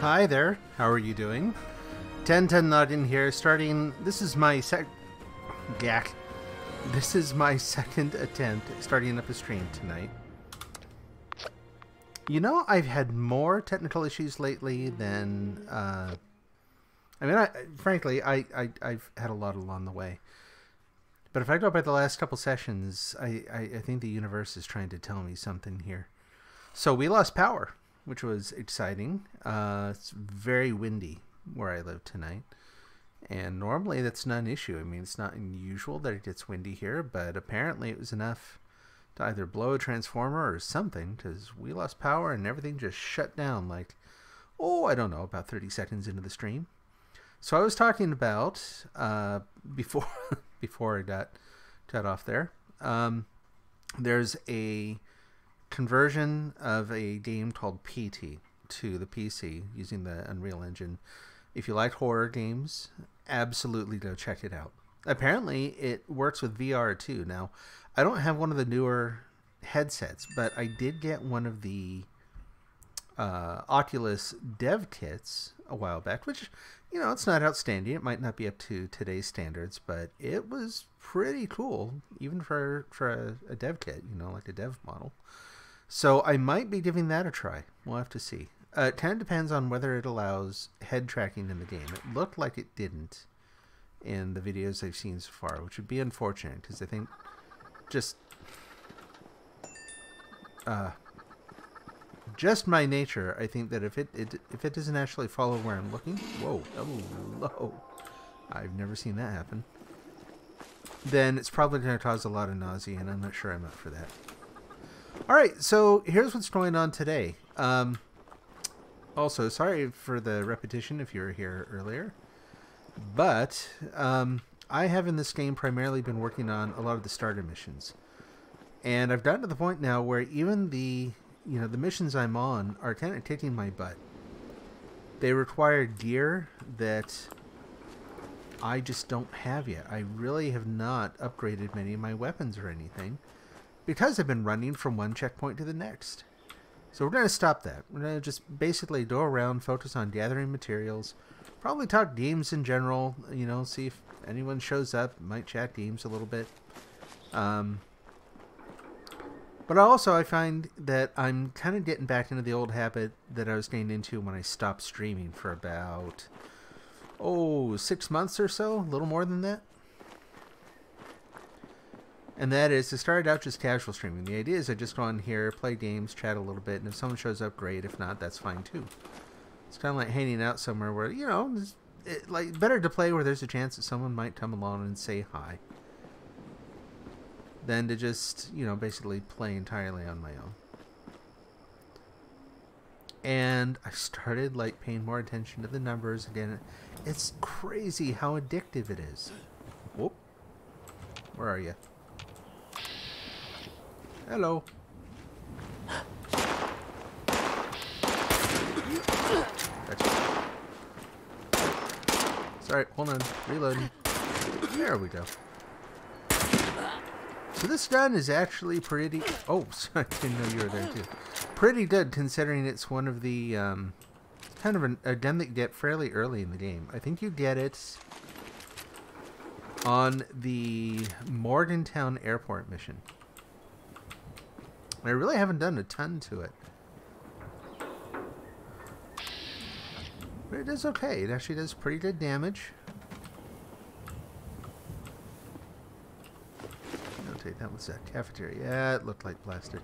Hi there, how are you doing? 1010 not in here, starting, this is my This is my second attempt at starting up a stream tonight. You know, I've had more technical issues lately than, frankly, I've had a lot along the way. But if I go by the last couple sessions, I think the universe is trying to tell me something here. So we lost power, which was exciting. It's very windy where I live tonight. And normally that's not an issue. I mean, it's not unusual that it gets windy here, but apparently it was enough to either blow a transformer or something, because we lost power and everything just shut down like, I don't know, about 30 seconds into the stream. So I was talking about, before I got off there, there's a conversion of a game called PT to the PC using the Unreal Engine. If you like horror games, absolutely go check it out. Apparently it works with VR too. Now, I don't have one of the newer headsets, but I did get one of the Oculus dev kits a while back, which, you know, it's not outstanding. It might not be up to today's standards, but it was pretty cool, even for a dev kit, you know, like a dev model. So I might be giving that a try. We'll have to see. It kind of depends on whether it allows head tracking in the game. It looked like it didn't in the videos I've seen so far, which would be unfortunate, because I think just my nature, I think that if it doesn't actually follow where I'm looking, whoa, hello, I've never seen that happen, then it's probably going to cause a lot of nausea, and I'm not sure I'm up for that. Alright, so here's what's going on today. Also, sorry for the repetition if you were here earlier, but I have in this game primarily been working on a lot of the starter missions. And I've gotten to the point now where even the missions I'm on are kind of kicking my butt. They require gear that I just don't have yet. I really have not upgraded many of my weapons or anything, because I've been running from one checkpoint to the next. So we're going to stop that. We're going to just basically go around, focus on gathering materials, probably talk games in general, you know, see if anyone shows up, might chat games a little bit. But also I find that I'm kind of getting back into the old habit that I was getting into when I stopped streaming for about, 6 months or so, a little more than that. And that is, it started out just casual streaming. The idea is I just go on here, play games, chat a little bit, and if someone shows up, great. If not, that's fine too. It's kind of like hanging out somewhere where, you know, like better to play where there's a chance that someone might come along and say hi, than to just, you know, basically play entirely on my own. And I started like paying more attention to the numbers again. It's crazy how addictive it is. Whoop. Where are you? Hello. Gotcha. Sorry, hold on. Reloading. There we go. So this gun is actually pretty... Oh, I didn't know you were there too. Pretty good, considering it's one of the... kind of a gun that you get fairly early in the game. I think you get it on the Morgantown Airport mission. I really haven't done a ton to it. But it is okay. It actually does pretty good damage. Notate that. What's that? Cafeteria. Yeah, it looked like plastic.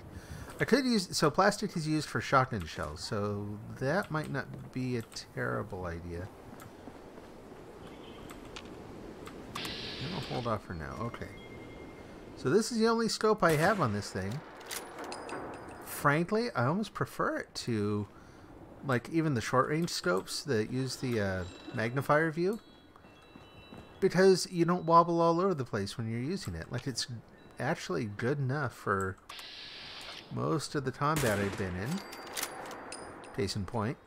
I could use... So plastic is used for shotgun shells, so that might not be a terrible idea. I'll hold off for now. Okay. So this is the only scope I have on this thing. Frankly, I almost prefer it to, like, even the short-range scopes that use the magnifier view, because you don't wobble all over the place when you're using it. Like, it's actually good enough for most of the combat I've been in. Case in point.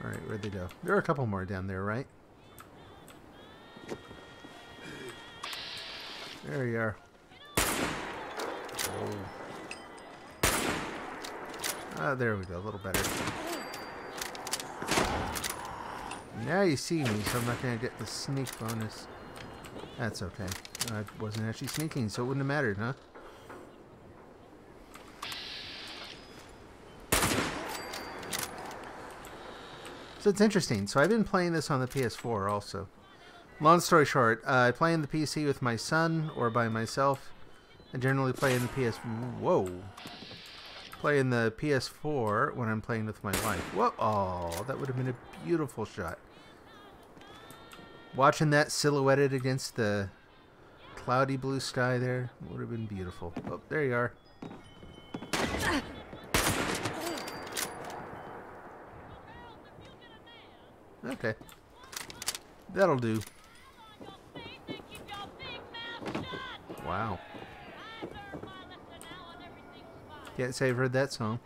Alright, where'd they go? There are a couple more down there, right? There you are. Oh. Ah, there we go. A little better. Now you see me, so I'm not going to get the sneak bonus. That's okay. I wasn't actually sneaking, so it wouldn't have mattered, huh? So it's interesting. So I've been playing this on the PS4 also. Long story short, I play in the PC with my son or by myself. I generally play in the Play in the PS4 when I'm playing with my wife. Whoa! Oh, that would have been a beautiful shot. Watching that silhouetted against the cloudy blue sky there would have been beautiful. Oh, there you are. Okay. That'll do. Wow. Can't say I've heard that song.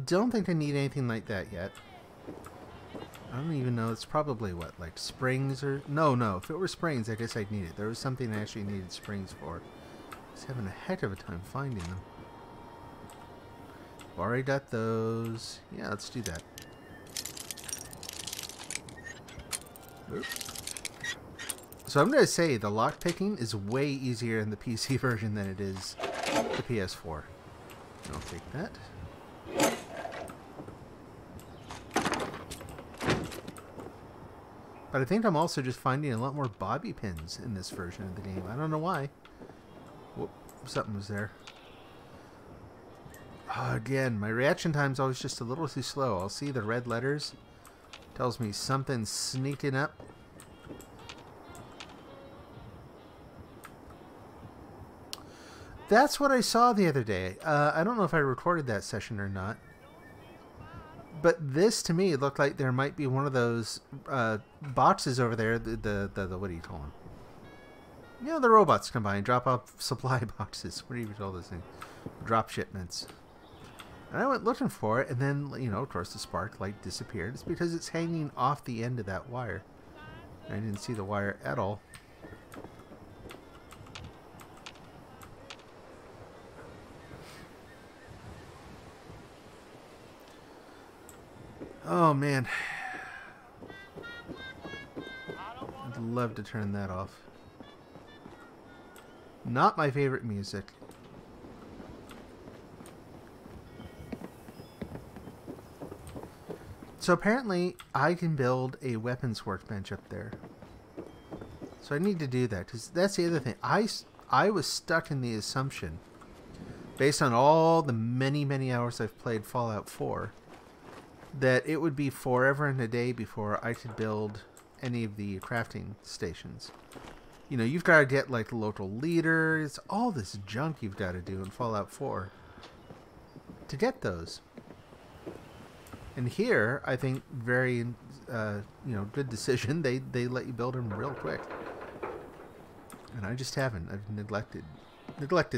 Don't think I need anything like that yet. I don't even know. It's probably what, like springs or... No. If it were springs, I guess I'd need it. There was something I actually needed springs for. I was having a heck of a time finding them. Already got those. Yeah, let's do that. Oops. So I'm going to say the lockpicking is way easier in the PC version than it is the PS4. I'll take that. But I think I'm also just finding a lot more bobby pins in this version of the game. I don't know why. Whoop, something was there. Oh, again, my reaction time's always just a little too slow. I'll see the red letters. Tells me something's sneaking up. That's what I saw the other day. I don't know if I recorded that session or not. But this, to me, looked like there might be one of those boxes over there. The what do you call them? You know, the robots come by and drop off supply boxes. What do you call those things? Drop shipments. And I went looking for it, and then, you know, of course, the spark light disappeared. It's because it's hanging off the end of that wire. I didn't see the wire at all. Oh, man. I'd love to turn that off. Not my favorite music. So apparently I can build a weapons workbench up there. So I need to do that, because that's the other thing. I was stuck in the assumption, based on all the many hours I've played Fallout 4, that it would be forever and a day before I could build any of the crafting stations. You know, you've got to get like the local leaders, all this junk you've got to do in Fallout 4 to get those. And here, I think very, you know, good decision. They let you build them real quick, and I just haven't. I've neglected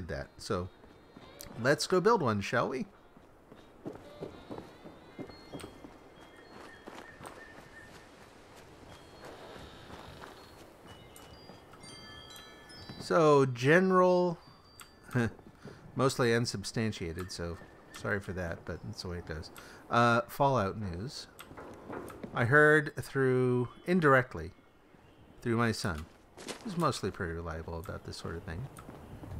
that. So let's go build one, shall we? So general, mostly unsubstantiated. So sorry for that, but that's the way it goes. Fallout news. I heard indirectly through my son, who's mostly pretty reliable about this sort of thing,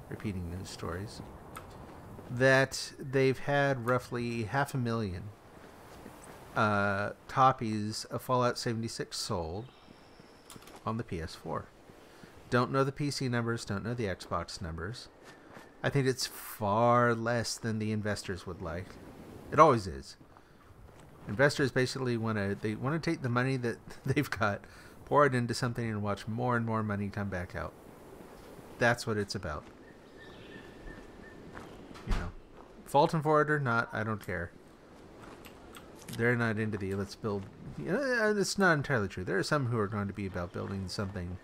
repeating news stories, that they've had roughly 500,000 copies of Fallout 76 sold on the PS4. Don't know the PC numbers, don't know the Xbox numbers. I think it's far less than the investors would like. It always is. Investors basically want to take the money that they've got, pour it into something, and watch more and more money come back out. That's what it's about. You know, fault them for it or not, I don't care. They're not into the let's build. You know, it's not entirely true. There are some who are going to be about building something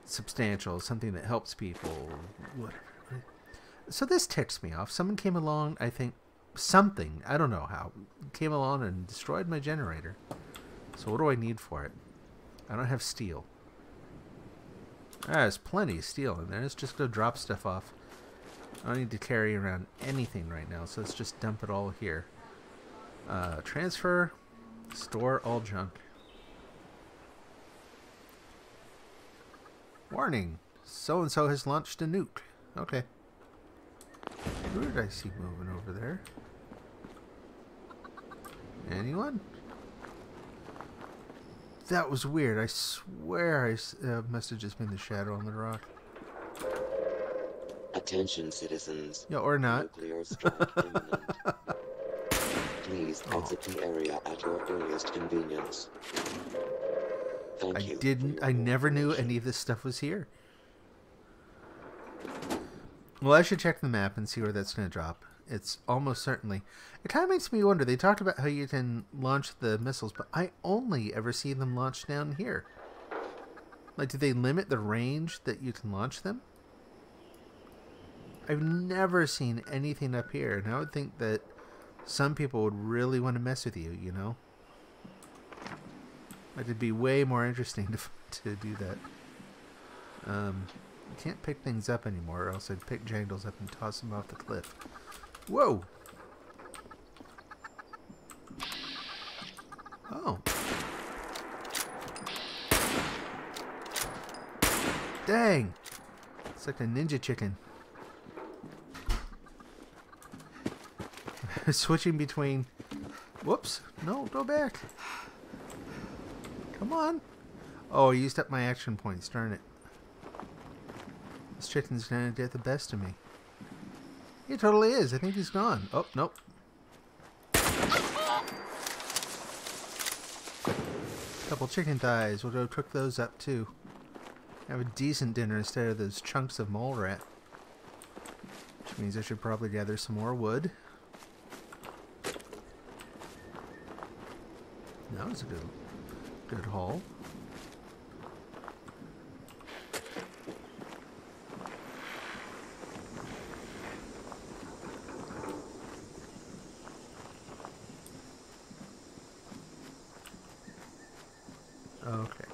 substantial, something that helps people, whatever. So this ticks me off. Someone came along, I think something, I don't know how, came along and destroyed my generator. So what do I need for it? I don't have steel. There's plenty of steel in there. Let's just go drop stuff off. I don't need to carry around anything right now, so let's just dump it all here. Transfer, store all junk. Warning, so-and-so has launched a nuke. Okay. Who did I see moving over there? Anyone? That was weird. I swear I must have just been the shadow on the rock. Attention, citizens. Yeah, or not. Nuclear strike imminent. Please exit the area at your earliest convenience. Thank you. I never knew any of this stuff was here. Well, I should check the map and see where that's going to drop. It's almost certainly... It kind of makes me wonder. They talked about how you can launch the missiles, but I only ever see them launched down here. Like, do they limit the range that you can launch them? I've never seen anything up here, and I would think that some people would really want to mess with you, you know? Like, it'd be way more interesting to do that. You can't pick things up anymore, or else I'd pick Jangles up and toss them off the cliff. Whoa! Oh. Dang! It's like a ninja chicken. Switching between... Whoops! No, go back! Come on! Oh, I used up my action points, darn it. This chicken's gonna get the best of me. He totally is. I think he's gone. Oh, nope. Couple chicken thighs. We'll go cook those up too. Have a decent dinner instead of those chunks of mole rat. Which means I should probably gather some more wood. That was a good haul. Okay.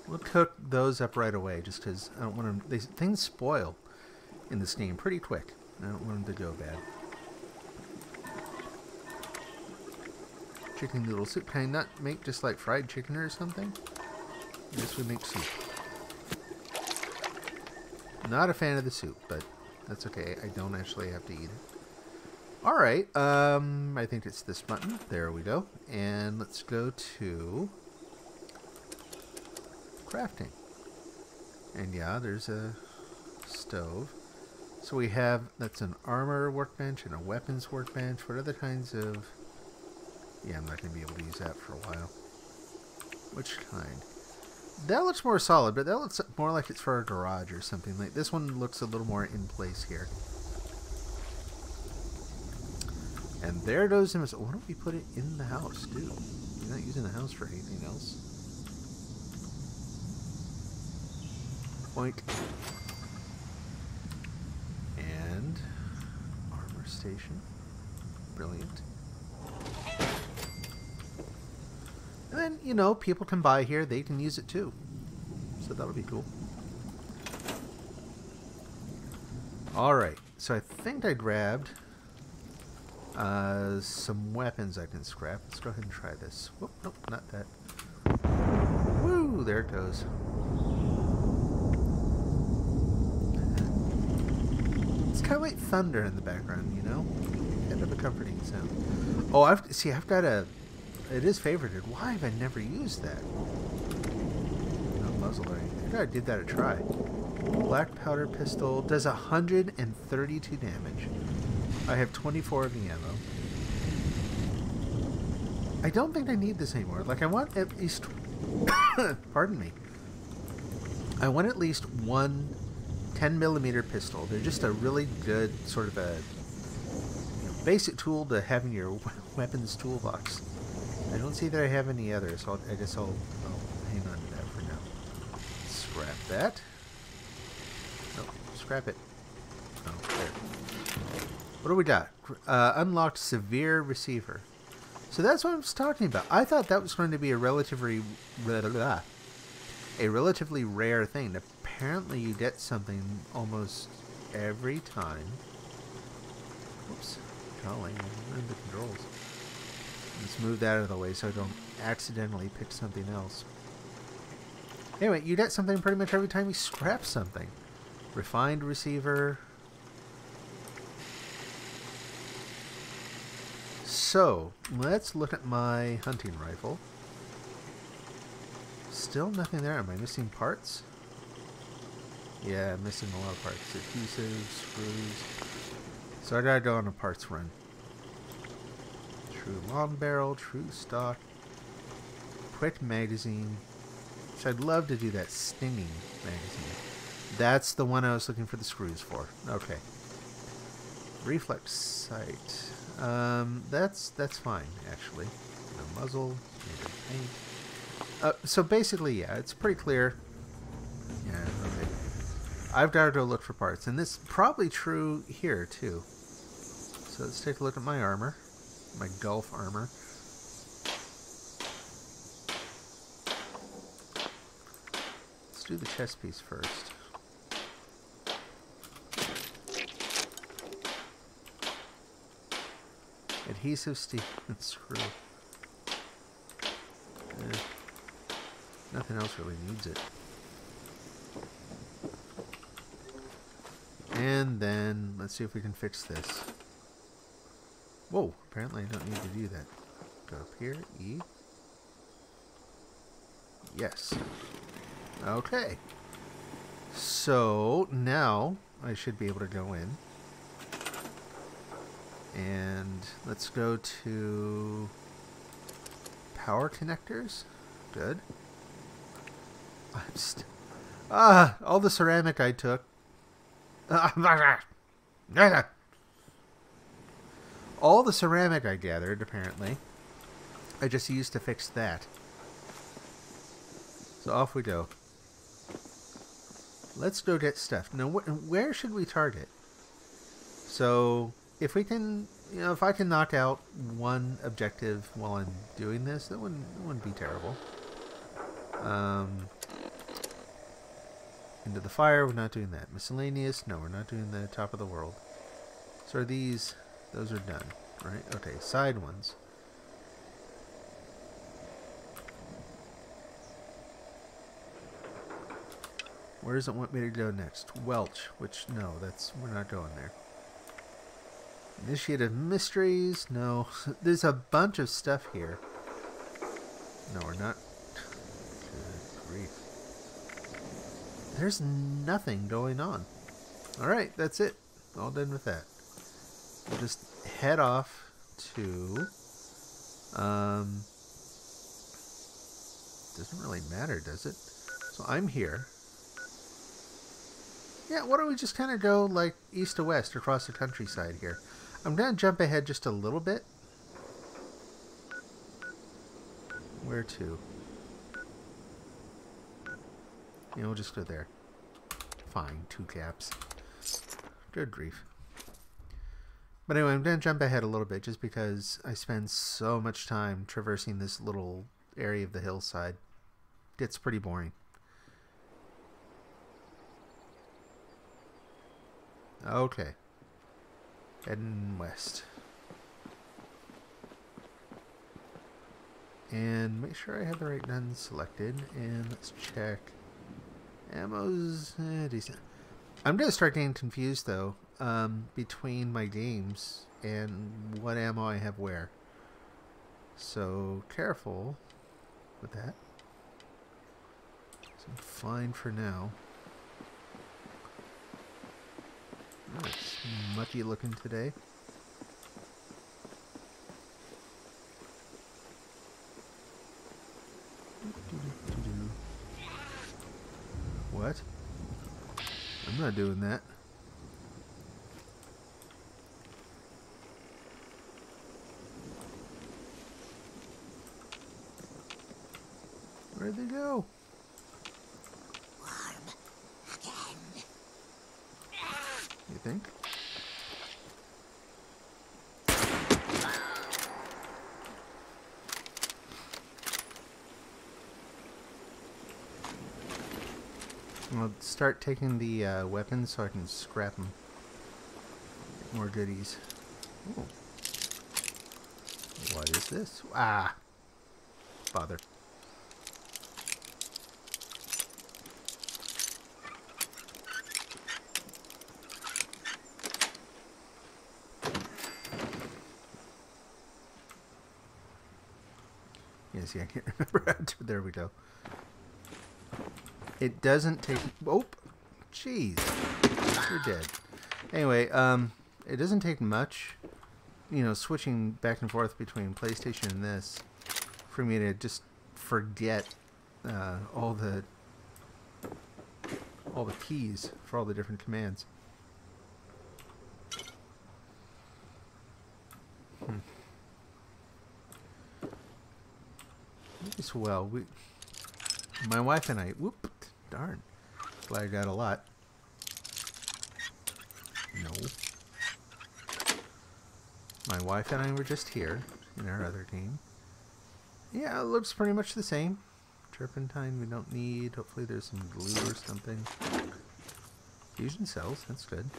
We'll cook those up right away just because I don't want them... Things spoil in this game pretty quick. I don't want them to go bad. Chicken noodle soup. Can I not make just like fried chicken or something? I guess we make soup. Not a fan of the soup, but that's okay. I don't actually have to eat it. Alright, I think it's this button. There we go. And let's go to... crafting. And yeah, there's a stove. So we have, that's an armor workbench and a weapons workbench. What other kinds of... Yeah, I'm not going to be able to use that for a while. Which kind? That looks more solid, but that looks more like it's for a garage or something. Like this one looks a little more in place here. And there goes the missile. Why don't we put it in the house, too? You're not using the house for anything else. Point. And armor station. Brilliant. And then, you know, people can buy here. They can use it too. So that'll be cool. Alright. So I think I grabbed some weapons I can scrap. Let's go ahead and try this. Whoop, nope, not that. Woo! There it goes. It's kind of like thunder in the background, you know? Kind of a comforting sound. Oh, I've got a... It is favorited. Why have I never used that? No muzzle or anything. I gotta give that a try. Black powder pistol does 132 damage. I have 24 of the ammo. I don't think I need this anymore. Like, I want at least... Pardon me. I want at least one 10mm pistol. They're just a really good sort of a basic tool to have in your weapons toolbox. I don't see that I have any others, so I guess I'll hang on to that for now. Scrap that. No, scrap it. Oh, there. What do we got? Unlocked severe receiver. So that's what I was talking about. I thought that was going to be a relatively rare thing. Apparently you get something almost every time. Whoops. Golly, I ruined the controls. Let's move that out of the way so I don't accidentally pick something else. Anyway, you get something pretty much every time you scrap something. Refined receiver. So, let's look at my hunting rifle. Still nothing there. Am I missing parts? Yeah, I'm missing a lot of parts. Adhesives, screws. So I gotta go on a parts run. True long barrel, true stock, quick magazine. Which I'd love to do that stinging magazine. That's the one I was looking for the screws for. Okay. Reflex sight. That's fine, actually. The muzzle, standard paint. So basically, yeah, it's pretty clear. Yeah, okay. I've got to go look for parts. And this is probably true here, too. So let's take a look at my armor. My Gulf armor. Let's do the chest piece first. Adhesive steel and screw. Nothing else really needs it. And then, let's see if we can fix this. Whoa, apparently I don't need to do that. Go up here, E. Yes. Okay. So, now I should be able to go in. And let's go to power connectors. Good. All the ceramic I took. All the ceramic I gathered, apparently, I just used to fix that. So off we go. Let's go get stuff. Now, where should we target? So, if we can, if I can knock out one objective while I'm doing this, that wouldn't be terrible. Into the fire, we're not doing that. Miscellaneous, no, we're not doing the top of the world. So are these, those are done, right? Okay, side ones. Where does it want me to go next? Welch, which, no, we're not going there. Initiative mysteries, no. There's a bunch of stuff here. No, we're not. Good grief. There's nothing going on. Alright, that's it. All done with that. We'll just head off to... doesn't really matter, does it? So I'm here. Yeah, why don't we just kind of go, like, east to west across the countryside here. I'm going to jump ahead just a little bit. Where to? Yeah, we'll just go there. Fine, 2 caps. Good grief. But anyway, I'm going to jump ahead a little bit just because I spend so much time traversing this little area of the hillside. It's pretty boring. Okay. Heading west. And make sure I have the right guns selected. And let's check. Ammo's decent. I'm going to start getting confused, though, between my games and what ammo I have where. So, careful with that. So I'm fine for now. Oh, it's mucky looking today. What? I'm not doing that. Where'd they go? Warm again. You think? I'll start taking the weapons so I can scrap them. Get more goodies. Ooh. What is this? Ah! Bother. Yeah, see, I can't remember how to... There we go. It doesn't take... Oh! Jeez. You're dead. Anyway, it doesn't take much, you know, switching back and forth between PlayStation and this for me to just forget all the keys for all the different commands. As well, my wife and I, whoop, darn, glad I got a lot. No. My wife and I were just here in our other game. Yeah, it looks pretty much the same. Turpentine we don't need. Hopefully there's some glue or something. Fusion cells, that's good.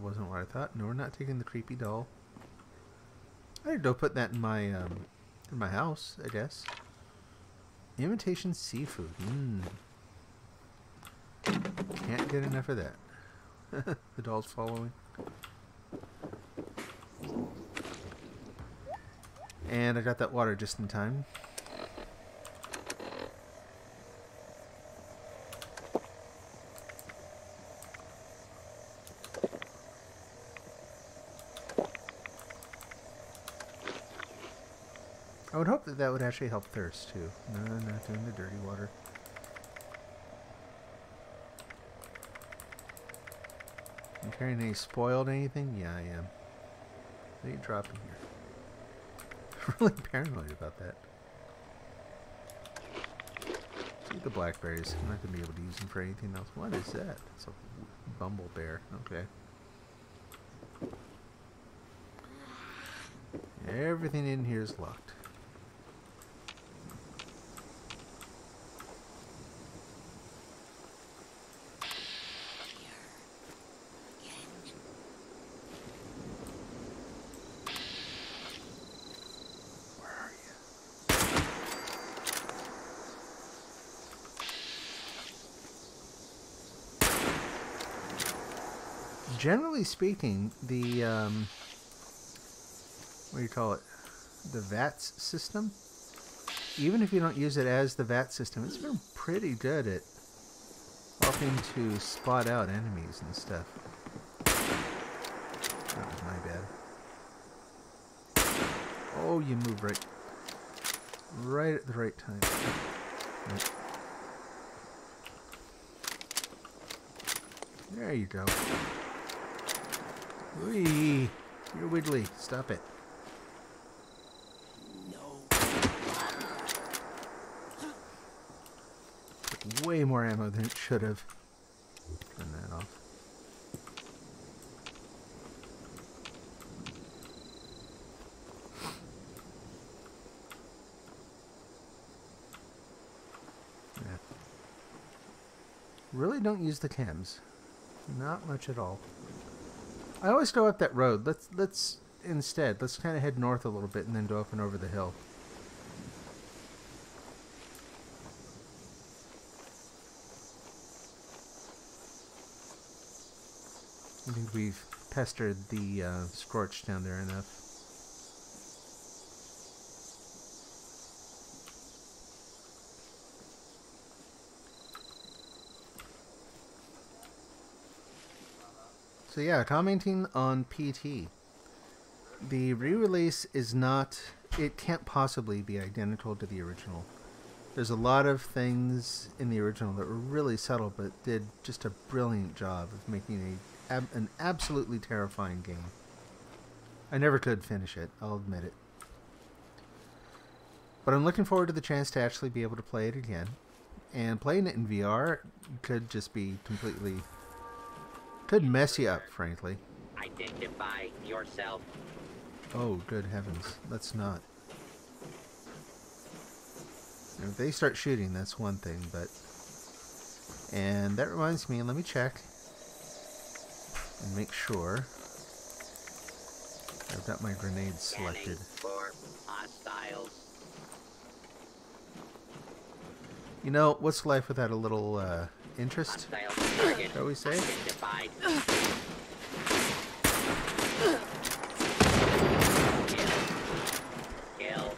Wasn't what I thought. No, we're not taking the creepy doll. I'd go put that in my house, I guess. Imitation seafood. Can't get enough of that. The doll's following. And I got that water just in time. I would hope that that would actually help thirst too. No, not doing the dirty water. I'm carrying any spoiled anything? Yeah, I am. What are you dropping here? I'm really paranoid about that. See the blackberries. I'm not going to be able to use them for anything else. What is that? It's a bumble bear. Okay. Everything in here is locked. Generally speaking, the what do you call it? The VATS system. Even if you don't use it as the VAT system, it's been pretty good at helping to spot out enemies and stuff. That was my bad. Oh, you move right at the right time. Right. There you go. Whee! You're wiggly. Stop it. No. Took way more ammo than it should have. Turn that off. Yeah. Really don't use the chems. Not much at all. I always go up that road. Let's instead kind of head north a little bit and then go up and over the hill. I think we've pestered the scorch down there enough. So yeah, commenting on PT. The re-release is not... It can't possibly be identical to the original. There's a lot of things in the original that were really subtle, but did just a brilliant job of making an absolutely terrifying game. I never could finish it, I'll admit it. But I'm looking forward to the chance to actually be able to play it again. And playing it in VR could just be completely... Could mess you up, frankly. Identify yourself. Oh, good heavens. Let's not. And if they start shooting, that's one thing, but... And that reminds me, let me check and make sure I've got my grenades selected. For hostiles. You know, what's life without a little interest, Hostile target shall we say? identified. Kill.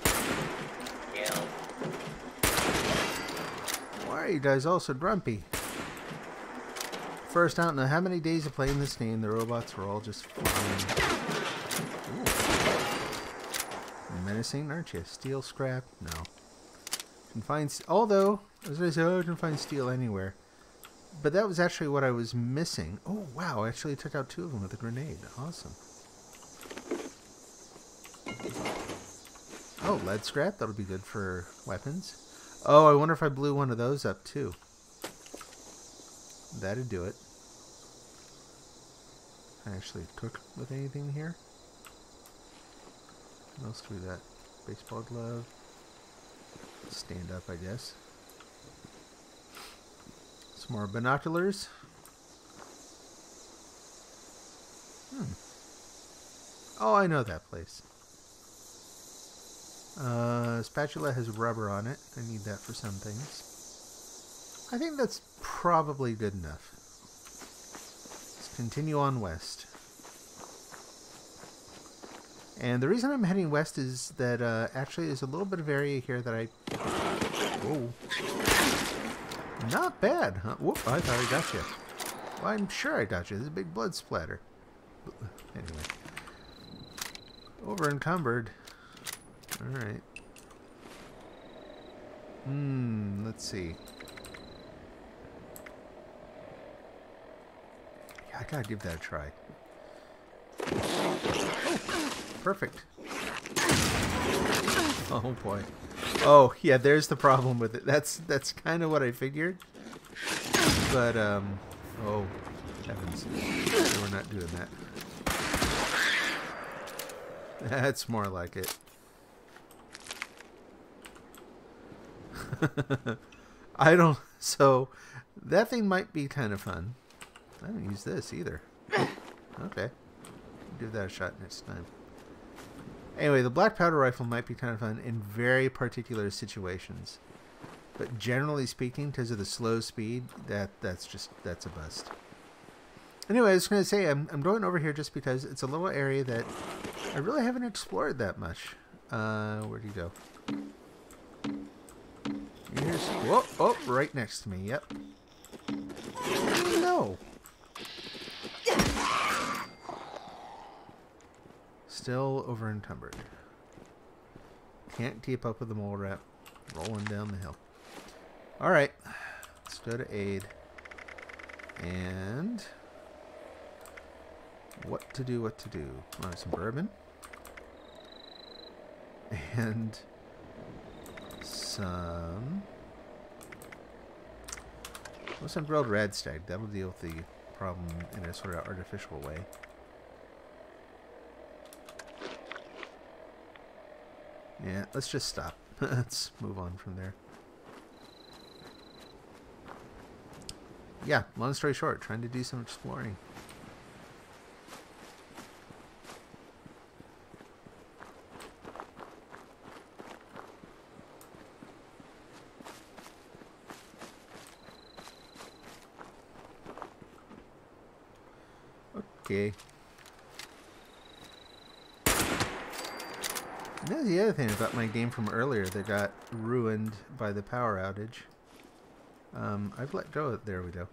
Why are you guys all so grumpy? First, I don't know how many days of playing this game, the robots were all just fine. Ooh. Menacing, aren't you? Steel scrap? No. Can find, although, as I said, I can find steel anywhere. But that was actually what I was missing. Oh, wow, I actually took out 2 of them with a grenade. Awesome. Oh, lead scrap. That'll be good for weapons. Oh, I wonder if I blew one of those up, too. That'd do it. Can I actually cook with anything here? What else do we got? Baseball glove. Stand up, I guess. Some more binoculars. Oh, I know that place. Spatula has rubber on it. I need that for some things. I think that's probably good enough. Let's continue on west. And the reason I'm heading west is that actually there's a little bit of area here that I... Whoa. Not bad, huh? Whoop, I thought I got you. Well, I'm sure I got you. There's a big blood splatter. Anyway. Over encumbered. Alright. Let's see. Yeah, I gotta give that a try. Oh, perfect. Oh boy. Oh, yeah, there's the problem with it. That's kind of what I figured. But, oh, heavens. No, we're not doing that. That's more like it. So, that thing might be kind of fun. I haven't used this either. Okay. Give that a shot next time. Anyway, the black powder rifle might be kind of fun in very particular situations. But generally speaking, because of the slow speed, that's a bust. Anyway, I was going to say, I'm going over here just because it's a little area that I really haven't explored that much. Where'd he go? Here's, whoa, oh, right next to me, yep. No. Still over encumbered. Can't keep up with the mole rat rolling down the hill. Alright, let's go to aid. And what to do. Some bourbon. And some grilled radstag. That'll deal with the problem in a sort of artificial way. Yeah, let's just stop. Let's move on from there. Yeah, long story short, trying to do some exploring. Okay. And that's the other thing about my game from earlier that got ruined by the power outage. I've let go. There we go.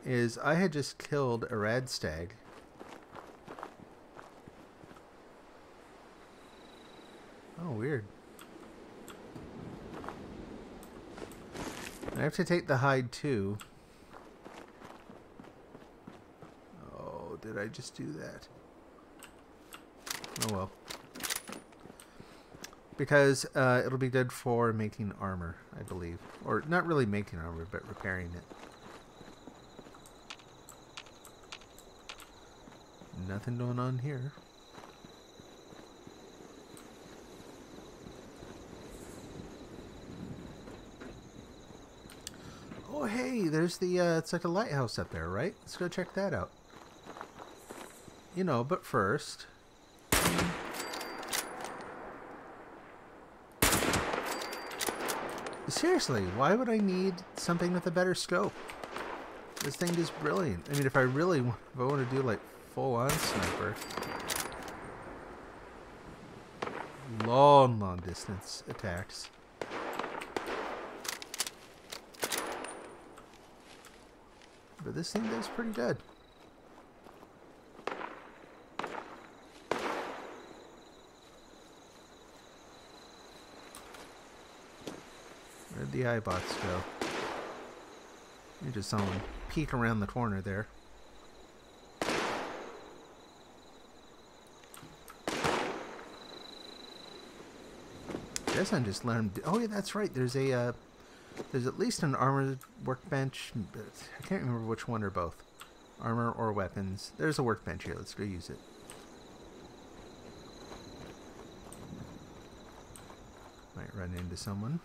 Is I had just killed a radstag. Oh, weird. I have to take the hide too. Oh, did I just do that? Oh well. Because it'll be good for making armor, I believe. Or not really making armor, but repairing it. Nothing going on here. hey, there's the, it's like a lighthouse up there, right? Let's go check that out. You know, but first... Seriously, why would I need something with a better scope? This thing is brilliant. I mean, if I really want, if I want to do like full-on sniper, long distance attacks. But this thing does pretty good. Where'd the iBots go? You just saw them peek around the corner there. Guess I'm just letting them do. Oh yeah, that's right. There's a there's at least an armored workbench. But I can't remember which one or both. Armor or weapons. There's a workbench here. Let's go use it. Might run into someone.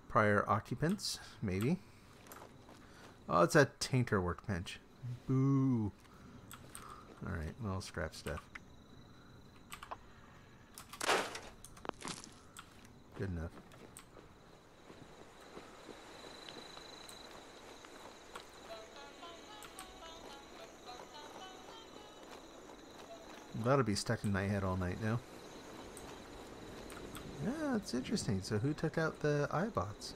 Prior occupants, maybe. Oh, it's a tainter workbench. Boo. Alright, well, scrap stuff. Good enough. That'll be stuck in my head all night now. Yeah, it's interesting. So who took out the iBots?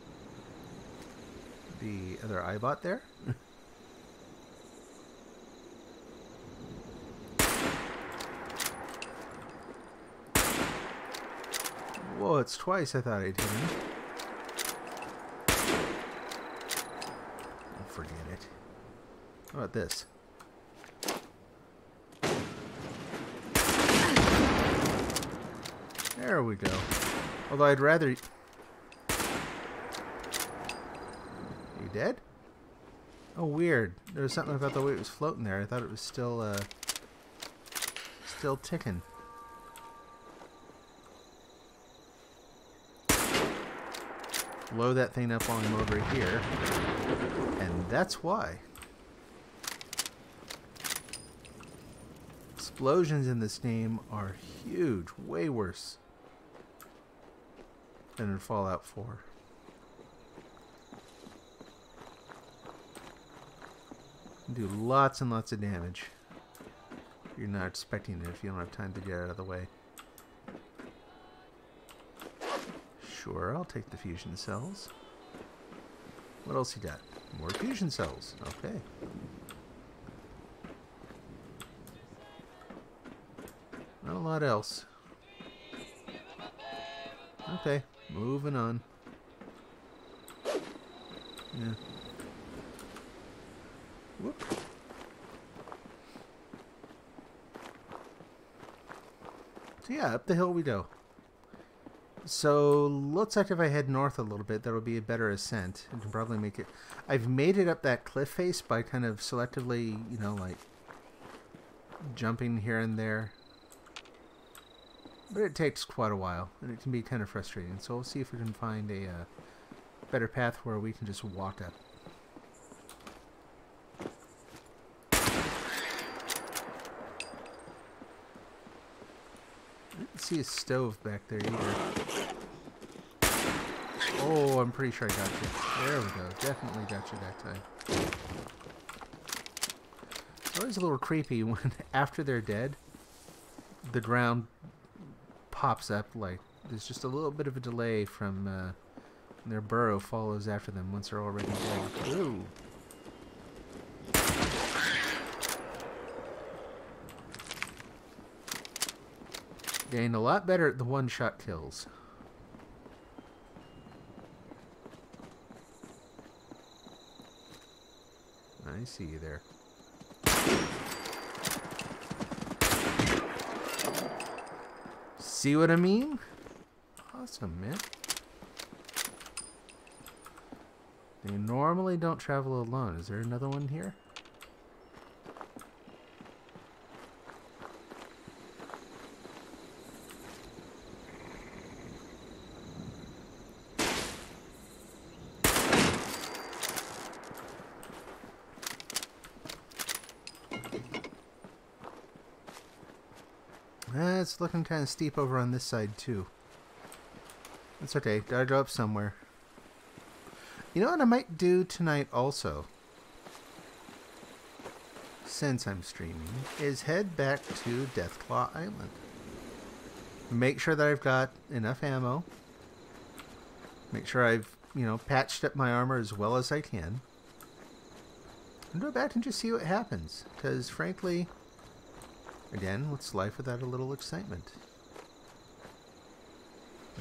The other iBot there? Whoa, it's twice I thought I'd hit him. Oh, forget it. How about this? There we go. Although I'd rather... You dead? Oh, weird. There was something about the way it was floating there. I thought it was still, still ticking. Blow that thing up on him over here. And that's why. Explosions in this game are huge. Way worse than in Fallout 4. Do lots and lots of damage. You're not expecting it if you don't have time to get out of the way. Sure, I'll take the fusion cells. What else you got? More fusion cells. Okay. Not a lot else. Okay, moving on. Yeah. Whoop. So yeah, up the hill we go. So looks like if I head north a little bit, that'll be a better ascent. I can probably make it. I've made it up that cliff face by kind of selectively, you know, like jumping here and there. But it takes quite a while, and it can be kind of frustrating. So we'll see if we can find a better path where we can just walk up. I didn't see a stove back there either. Oh, I'm pretty sure I got you. There we go. Definitely got you that time. It's always a little creepy when, after they're dead, the ground pops up, like there's just a little bit of a delay from their burrow follows after them once they're already dead. Ooh. Getting a lot better at the one-shot kills. I see you there. See what I mean? Awesome, man. They normally don't travel alone. Is there another one here? it's looking kind of steep over on this side, too. That's okay. Gotta go up somewhere. You know what I might do tonight also, since I'm streaming, is head back to Deathclaw Island. Make sure that I've got enough ammo. Make sure I've, you know, patched up my armor as well as I can. And go back and just see what happens. Because, frankly, again, what's life without a little excitement?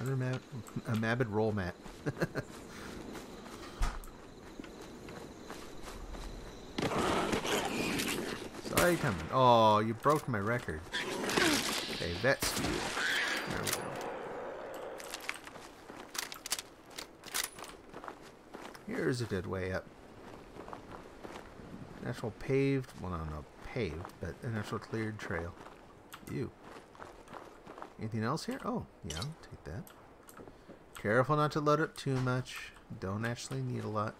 Another a Mabid roll mat. Sorry, coming. Oh, you broke my record. Okay, that's you. There we go. Here's a good way up. An actual paved, well, no, paved, but an actual cleared trail. Ew. Anything else here? Oh, yeah, I'll take that. Careful not to load up too much. Don't actually need a lot.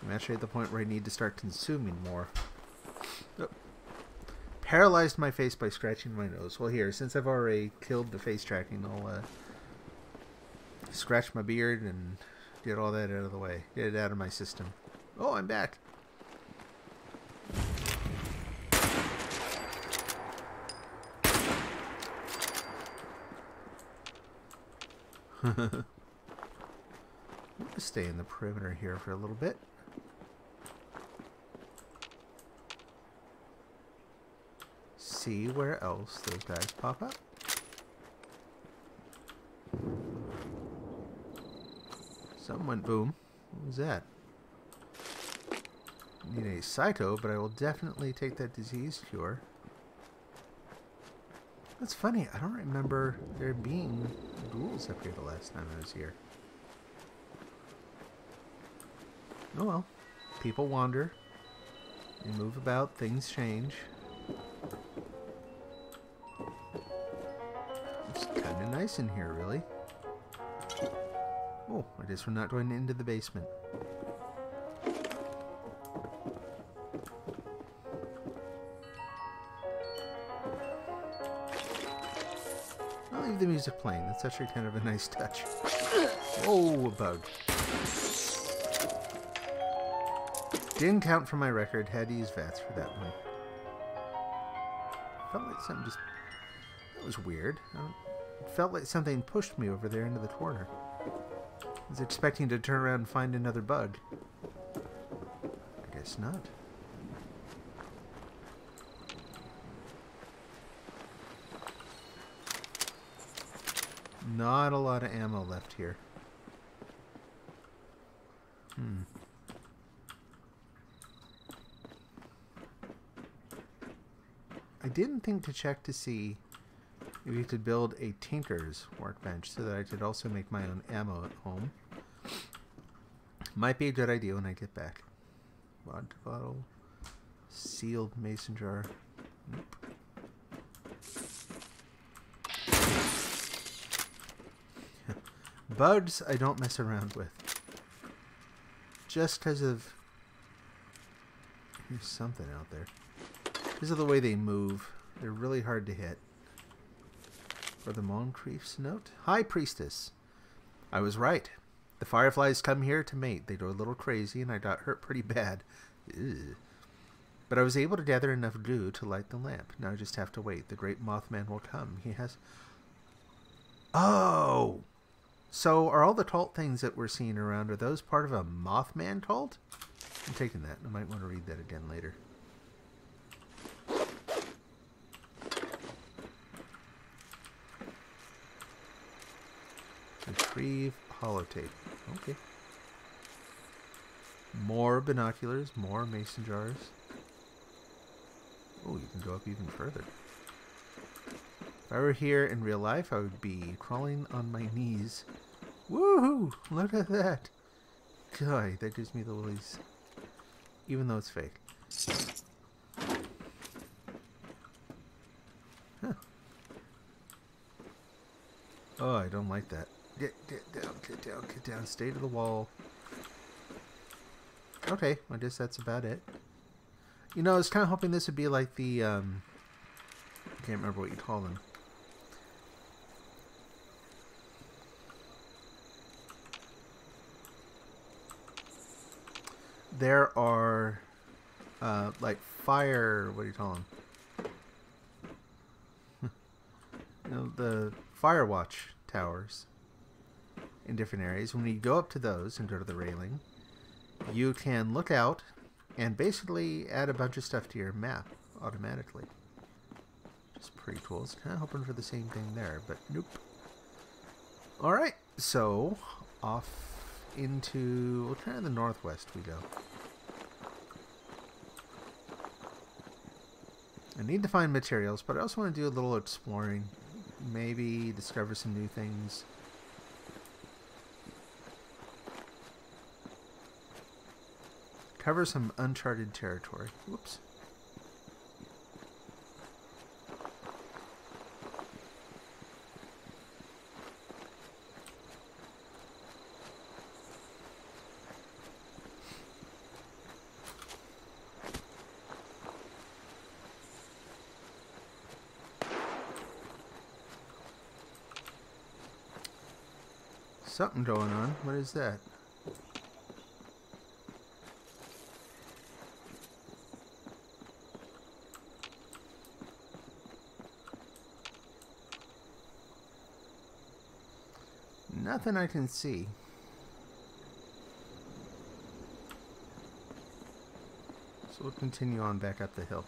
I'm actually at the point where I need to start consuming more. Oh. Paralyzed my face by scratching my nose. Well, here, since I've already killed the face tracking, I'll scratch my beard and get all that out of the way. Get it out of my system. Oh, I'm back. I'm going to stay in the perimeter here for a little bit. See where else those guys pop up. Something went boom. What was that? Need a psycho, but I will definitely take that disease cure. That's funny. I don't remember there being ghouls up here the last time I was here. Oh well. People wander. They move about. Things change. It's kind of nice in here, really. Oh, I guess we're not going into the basement. I'll leave the music playing. That's actually kind of a nice touch. Oh, a bug. Didn't count for my record. Had to use VATS for that one. Felt like something just... That was weird. It felt like something pushed me over there into the corner. I was expecting to turn around and find another bug. I guess not. Not a lot of ammo left here. I didn't think to check to see if you could build a tinker's workbench so that I could also make my own ammo at home. Might be a good idea when I get back. Vodka bottle. Sealed mason jar. Nope. Bugs I don't mess around with. Just because of... There's something out there. Because of the way they move. They're really hard to hit. For the Moncrief's note. High Priestess. I was right. The fireflies come here to mate. They go a little crazy and I got hurt pretty bad. Ew. But I was able to gather enough goo to light the lamp. Now I just have to wait. The great Mothman will come. He has... Oh! So are all the cult things that we're seeing around, are those part of a Mothman cult? I'm taking that. I might want to read that again later. Retrieve holotape. Okay. More binoculars, more mason jars. Oh, you can go up even further. If I were here in real life, I would be crawling on my knees. Woohoo! Look at that. God, that gives me the willies. Even though it's fake. Huh. Oh, I don't like that. Get down, get down, get down. Stay to the wall. Okay, I guess that's about it. You know, I was kind of hoping this would be like the Can't remember what you call them. There are like fire, what do you call them? You know, the fire watch towers in different areas. When you go up to those and go to the railing, you can look out and basically add a bunch of stuff to your map automatically. Which is pretty cool. I was kind of hoping for the same thing there, but nope. Alright, so off into, well, kind of the northwest we go. I need to find materials, but I also want to do a little exploring. Maybe discover some new things. Cover some uncharted territory. Whoops. Something going on. What is that? Nothing I can see. So we'll continue on back up the hill.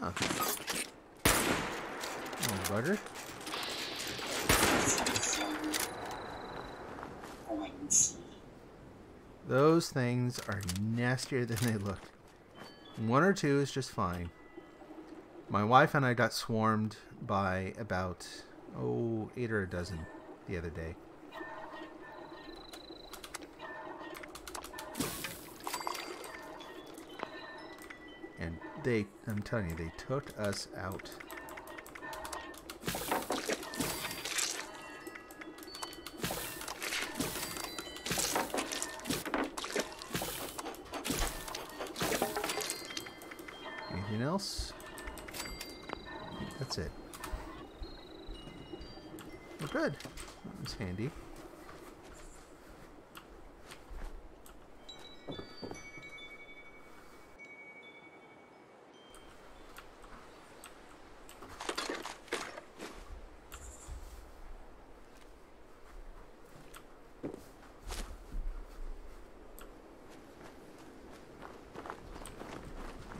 Ah. Oh, butter. Those things are nastier than they look. One or two is just fine. My wife and I got swarmed by about, 8 or a dozen the other day. And I'm telling you, they took us out. Anything else? That's it. Well, good. That was handy.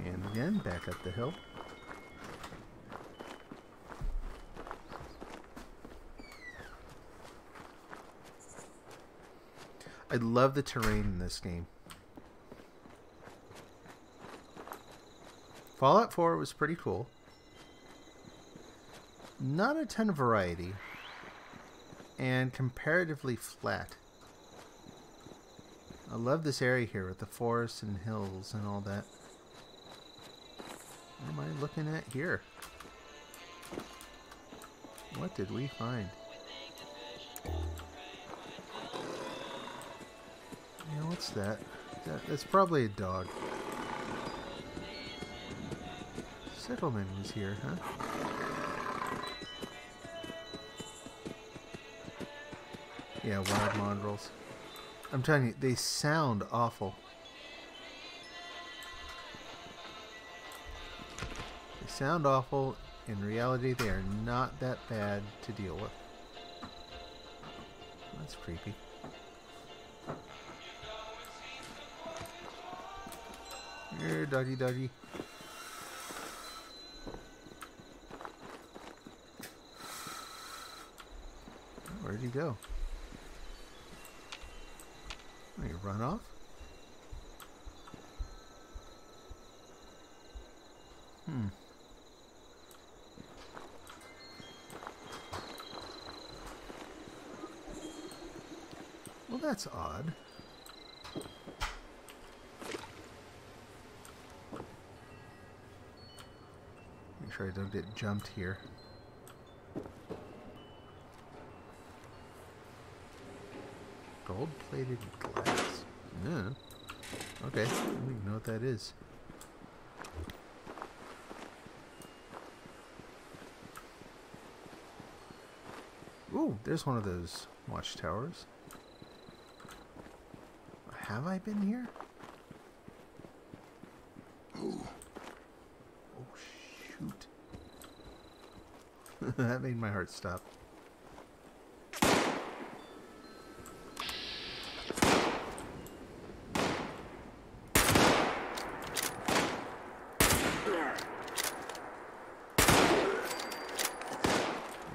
And again, back up the hill. I love the terrain in this game. Fallout 4 was pretty cool. Not a ton of variety. And comparatively flat. I love this area here with the forests and hills and all that. What am I looking at here? What did we find? Yeah, what's that? That's probably a dog. Settlement was here, huh? Yeah, wild mongrels. I'm telling you, they sound awful. They sound awful. In reality, they are not that bad to deal with. That's creepy. Here, doggy doggy. Where'd he go? Oh, you run off? Well, that's odd. Make sure I don't get jumped here. Gold-plated glass. Yeah. Okay, I don't even know what that is. Ooh, there's one of those watchtowers. Have I been here? Oh, shoot. That made my heart stop.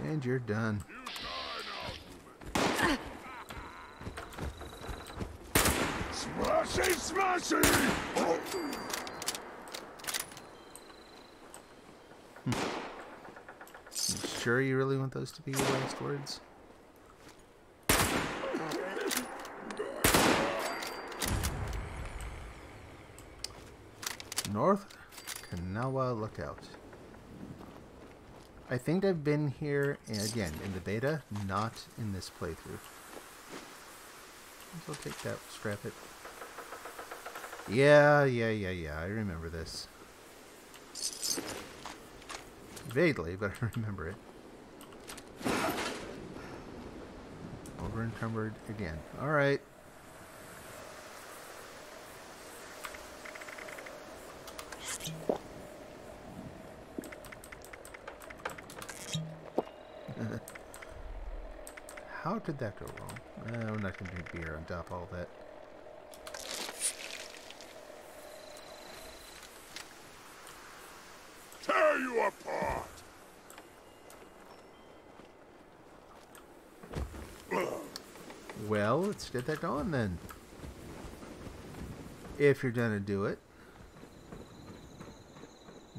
And you're done. Smashy, smashy! You sure you really want those to be your last words? North Kanawha Lookout. I think I've been here, again, in the beta, not in this playthrough. So I'll take that, scrap it. Yeah, I remember this. Vaguely, but I remember it. Over encumbered again. Alright. How did that go wrong? I'm not going to drink beer on top of all that. Tear you apart! Well, let's get that going then. If you're gonna do it.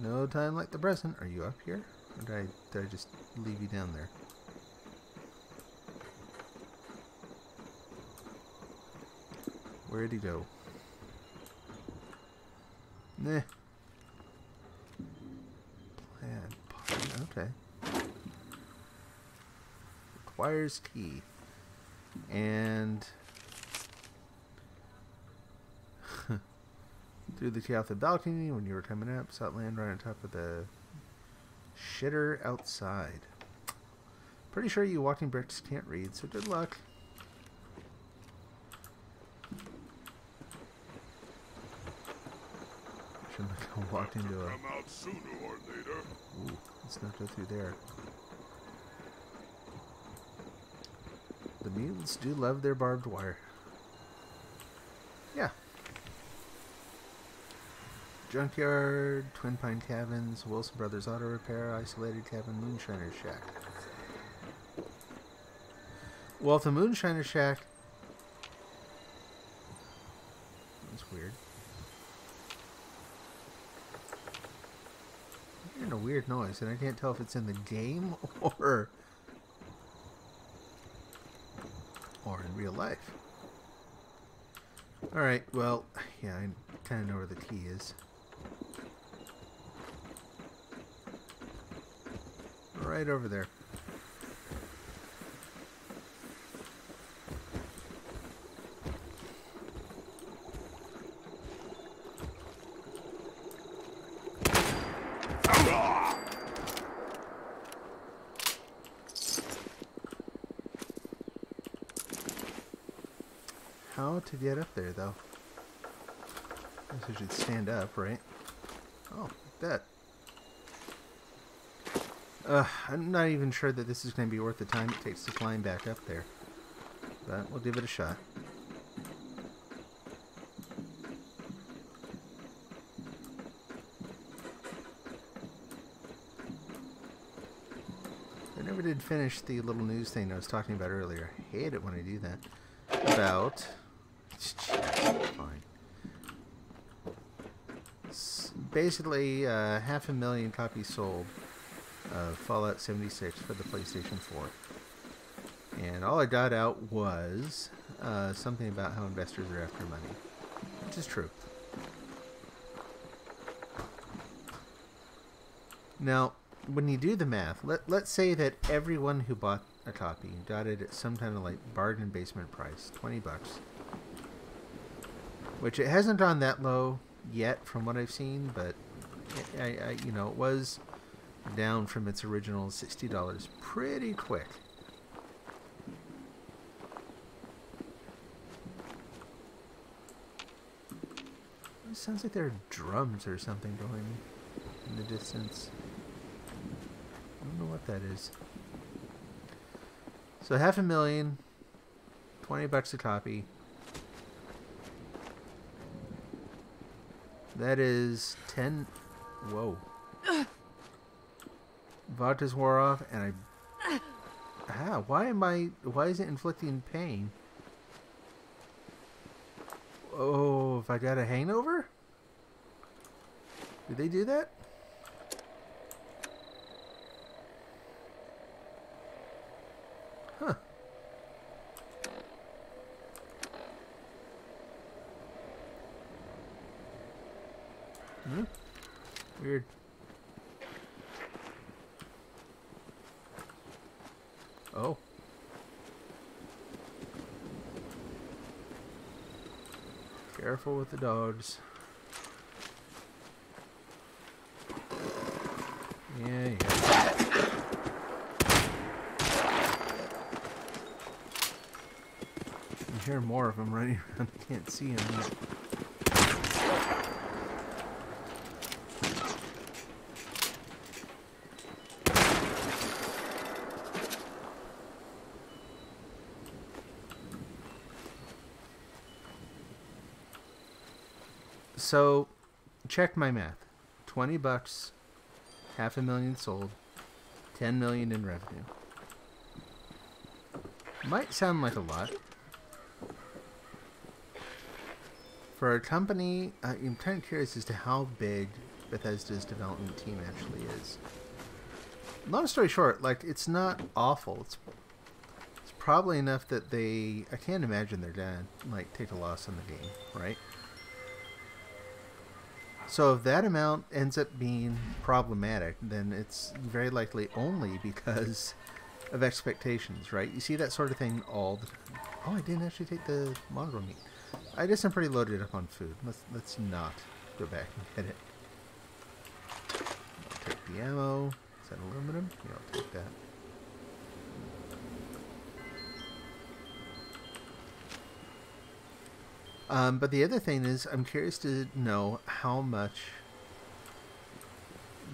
No time like the present. Are you up here? Or did I just leave you down there? Where'd he go? Nah. Plaid pot. Okay. Requires key. And through the key off the balcony when you were coming up, sought land right on top of the shitter outside. Pretty sure you walking bricks can't read, so good luck. Shouldn't have walked into a... Come out sooner or later. Ooh, let's not go through there. The mutants do love their barbed wire. Yeah. Junkyard, Twin Pine Cabins, Wilson Brothers Auto Repair, Isolated Cabin, Moonshiner Shack. Well, if the Moonshiner Shack... That's weird. I'm hearing a weird noise, and I can't tell if it's in the game or in real life. Alright, well, yeah, I kind of know where the key is. Right over there. How to get up there, though? I guess I should stand up, right? Oh, like that. I'm not even sure that this is going to be worth the time it takes to climb back up there. But we'll give it a shot. I never did finish the little news thing I was talking about earlier. I hate it when I do that. About... Fine. Basically, 500,000 copies sold of Fallout 76 for the PlayStation 4. And all I got out was something about how investors are after money. Which is true. Now, when you do the math, let's say that everyone who bought a copy got it at some kind of like bargain basement price, $20, which it hasn't gone that low yet from what I've seen, but I you know, it was down from its original $60 pretty quick. It sounds like there are drums or something going in the distance. I don't know what that is. So $500,000, $20 a copy. That is 10. Whoa. Vodka's wore off, and why is it inflicting pain? Oh, if I got a hangover? Did they do that? Huh. Weird. Oh. Careful with the dogs. Yeah. You hear more of them running around. Can't see them yet. So, check my math. $20, $500,000 sold, $10 million in revenue. Might sound like a lot. For a company, I'm kind of curious as to how big Bethesda's development team actually is. Long story short, like, it's not awful. It's probably enough that I can't imagine they're gonna, like, take a loss on the game, right? So if that amount ends up being problematic, then it's very likely only because of expectations, right? You see that sort of thing all the time. Oh, I didn't actually take the mongrel meat. I guess I'm pretty loaded up on food. Let's not go back and get it. I'll take the ammo. Is that aluminum? Yeah, I'll take that. But the other thing is, I'm curious to know how much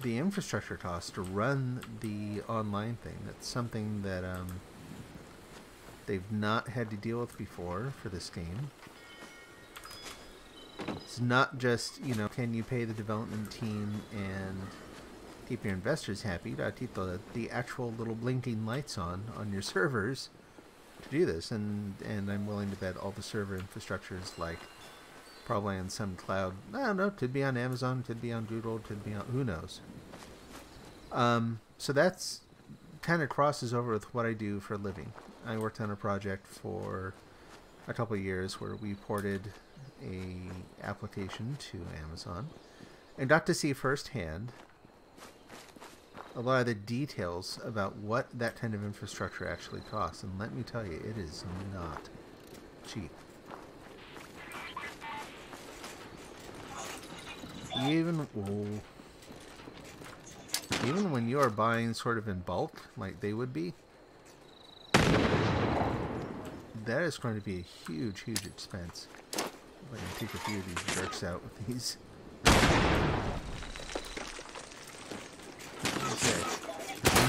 the infrastructure costs to run the online thing. That's something that they've not had to deal with before for this game. It's not just, you know, can you pay the development team and keep your investors happy? You gotta keep the actual little blinking lights on your servers to do this, and I'm willing to bet all the server infrastructure is like probably on some cloud. I don't know, could be on Amazon, could be on Google, could be on, who knows. So that's kind of crosses over with what I do for a living. I worked on a project for a couple of years where we ported a application to Amazon and got to see firsthand a lot of the details about what that kind of infrastructure actually costs. And let me tell you, it is not cheap. Even when you are buying sort of in bulk, like they would be, that is going to be a huge, huge expense. I can take a few of these jerks out with these. Okay.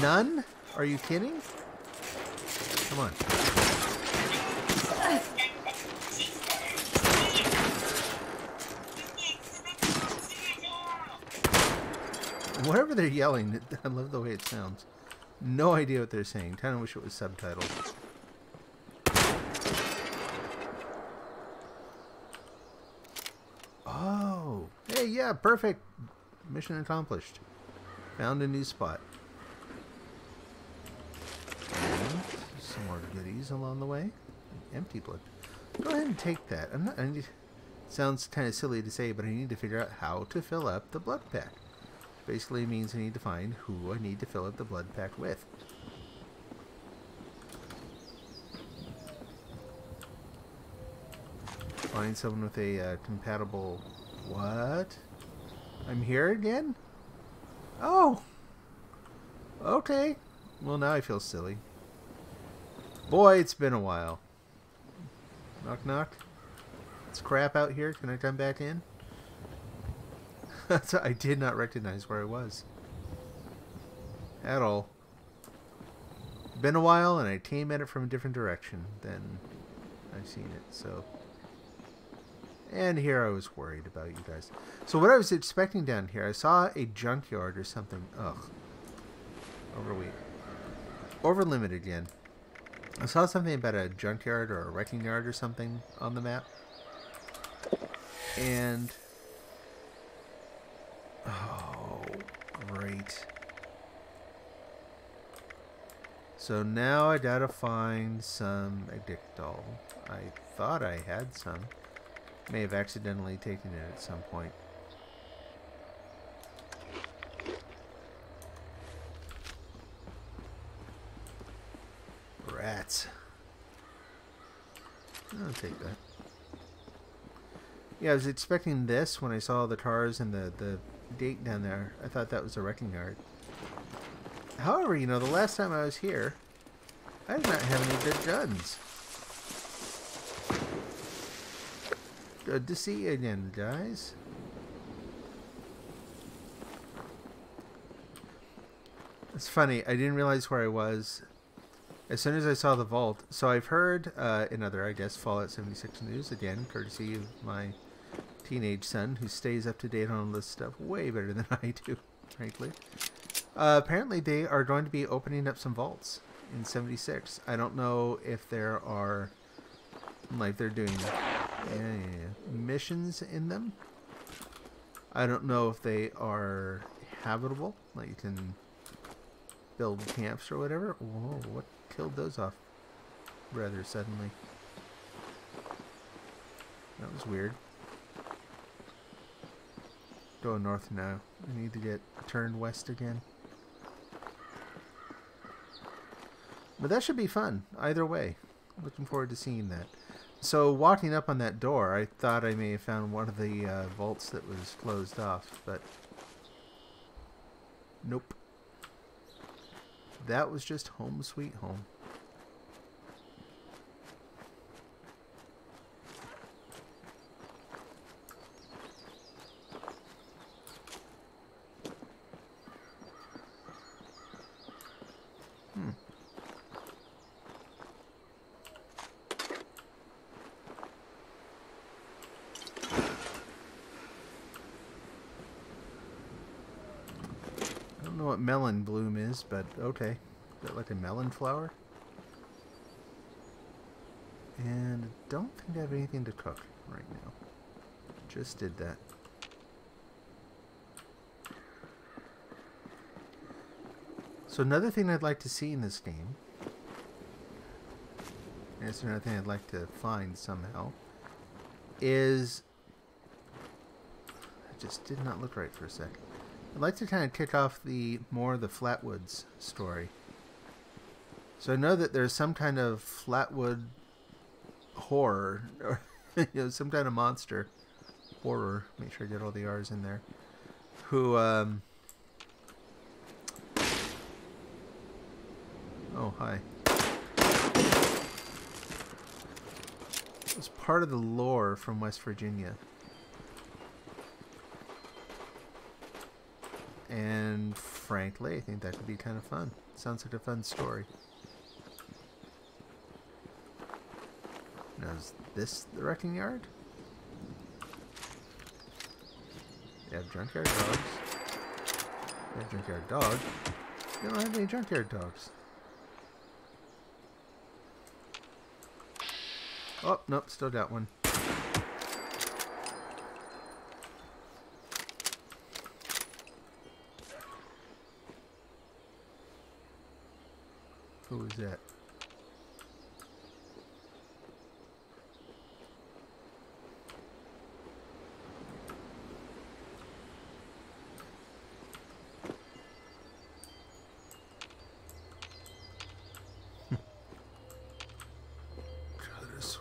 None? Are you kidding? Come on. Whatever they're yelling, I love the way it sounds. No idea what they're saying. Kind of wish it was subtitled. Oh, hey, yeah, perfect. Mission accomplished. Found a new spot. And some more goodies along the way. Empty blood. Go ahead and take that. Sounds kind of silly to say, but I need to figure out how to fill up the blood pack. basically means I need to find who I need to fill up the blood pack with. Find someone with a compatible... What? I'm here again? Oh! Okay. Well, now I feel silly. Boy, it's been a while. Knock, knock. It's crap out here. Can I come back in? I did not recognize where I was. At all. Been a while, and I came at it from a different direction than I've seen it, so... And here I was worried about you guys. So what I was expecting down here, I saw a junkyard or something. Ugh. Over limit again. I saw something about a junkyard or a wrecking yard or something on the map. And... Oh, great. So now I gotta find some Addictol. I thought I had some. May have accidentally taken it at some point. Rats. I'll take that. Yeah, I was expecting this when I saw the cars and the date down there. I thought that was a wrecking yard. However, you know, the last time I was here, I did not have any good guns. Good to see you again, guys. It's funny, I didn't realize where I was as soon as I saw the vault. So I've heard in other, I guess, Fallout 76 news, again, courtesy of my teenage son, who stays up to date on all this stuff way better than I do, frankly. Apparently they are going to be opening up some vaults in 76. I don't know if there are, like, they're doing missions in them. I don't know if they are habitable, like you can build camps or whatever. Whoa, what killed those off rather suddenly? That was weird. Going north now. I need to get turned west again. But that should be fun, either way. Looking forward to seeing that. So, walking up on that door, I thought I may have found one of the vaults that was closed off, but... Nope. That was just home sweet home. I don't know what melon bloom is, but okay. Is that like a melon flower? And I don't think I have anything to cook right now. Just did that. So another thing I'd like to see in this game, and it's another thing I'd like to find somehow, is... It just did not look right for a second. I'd like to kind of kick off the Flatwoods story. So I know that there's some kind of Flatwood horror, or you know, some kind of monster horror. Make sure I get all the R's in there. Who, oh, hi. It was part of the lore from West Virginia. And frankly, I think that could be kind of fun. Sounds like a fun story. Now, is this the wrecking yard? You have junkyard dogs. You have junkyard dog. You don't have any junkyard dogs. Oh, nope, still got one. Who is that?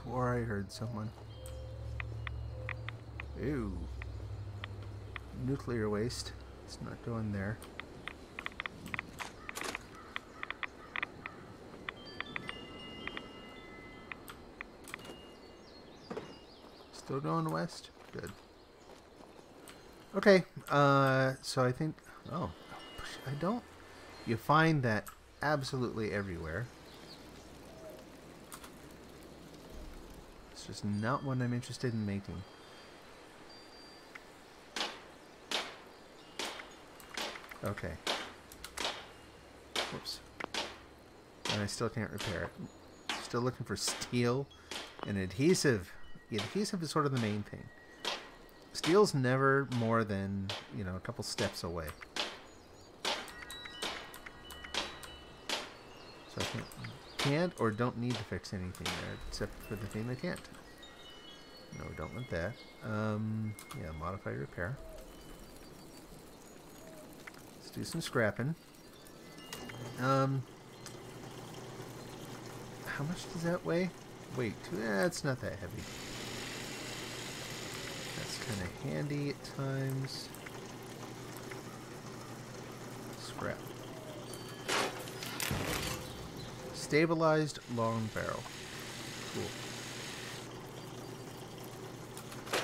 swore I heard someone. Ew. Nuclear waste. It's not going there. Still going west? Good. Okay, so I think... Oh, I don't... You find that absolutely everywhere. It's just not one I'm interested in making. Okay. Whoops. And I still can't repair it. Still looking for steel and adhesive. The adhesive is sort of the main thing. Steel's never more than, you know, a couple steps away. So I can't or don't need to fix anything there, except for the thing that can't. No, we don't want that. Yeah, modify repair. Let's do some scrapping. How much does that weigh? Weight. It's not that heavy. That's kind of handy at times. Scrap. Stabilized long barrel. Cool.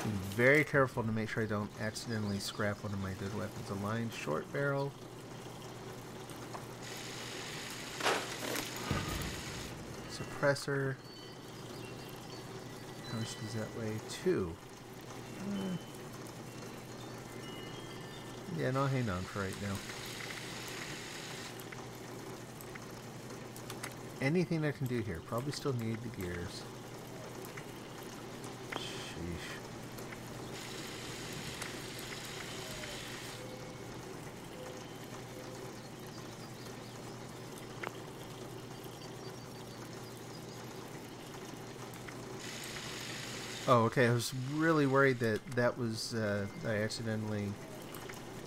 Be very careful to make sure I don't accidentally scrap one of my good weapons. Aligned short barrel. Suppressor. How much does that weigh? 2. Yeah, no, hang on for right now. Anything I can do here? Probably still need the gears. Sheesh. Oh, okay. I was really worried that that was I accidentally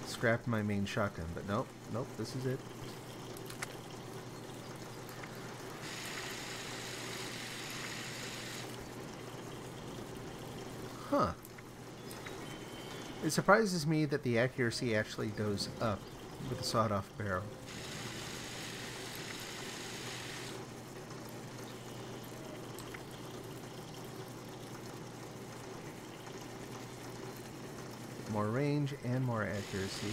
scrapped my main shotgun, but nope, nope. This is it. Huh. It surprises me that the accuracy actually goes up with a sawed-off barrel. More range and more accuracy.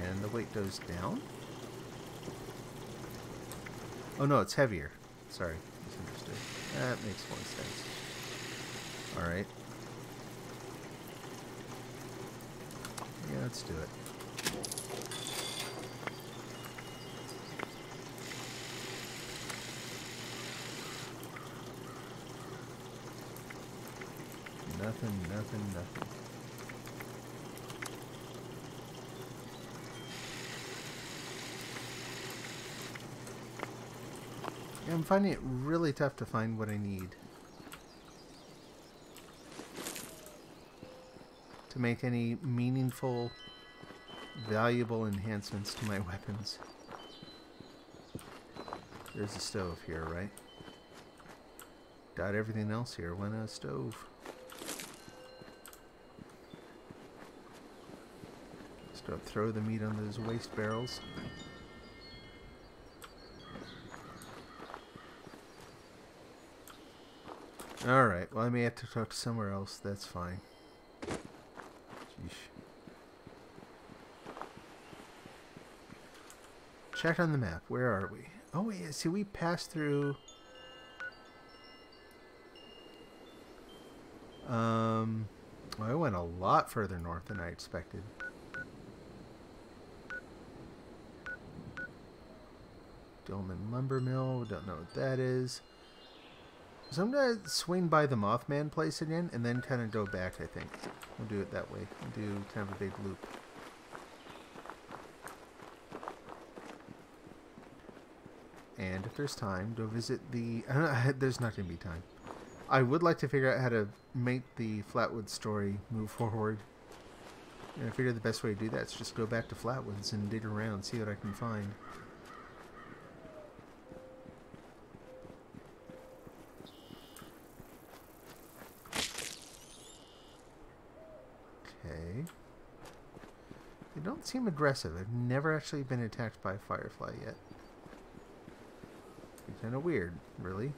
And the weight goes down. Oh no, it's heavier. Sorry, misunderstood. That makes more sense. Alright. Yeah, let's do it. Nothing, nothing, nothing. Yeah, I'm finding it really tough to find what I need to make any meaningful, valuable enhancements to my weapons. There's a stove here, right? Got everything else here. Why not a stove? Just throw the meat on those waste barrels. Alright, well I may have to talk somewhere else. That's fine. Sheesh. Check on the map. Where are we? Oh, yeah. See, we passed through... Well, I went a lot further north than I expected. Dolman Lumber Mill. Don't know what that is. So I'm going to swing by the Mothman place again and then kind of go back, I think. We'll do it that way. We'll do kind of a big loop. And if there's time, go visit the... there's not going to be time. I would like to figure out how to make the Flatwoods story move forward. And I figure the best way to do that is just go back to Flatwoods and dig around, see what I can find. They don't seem aggressive. I've never actually been attacked by a firefly yet. It's kind of weird, really.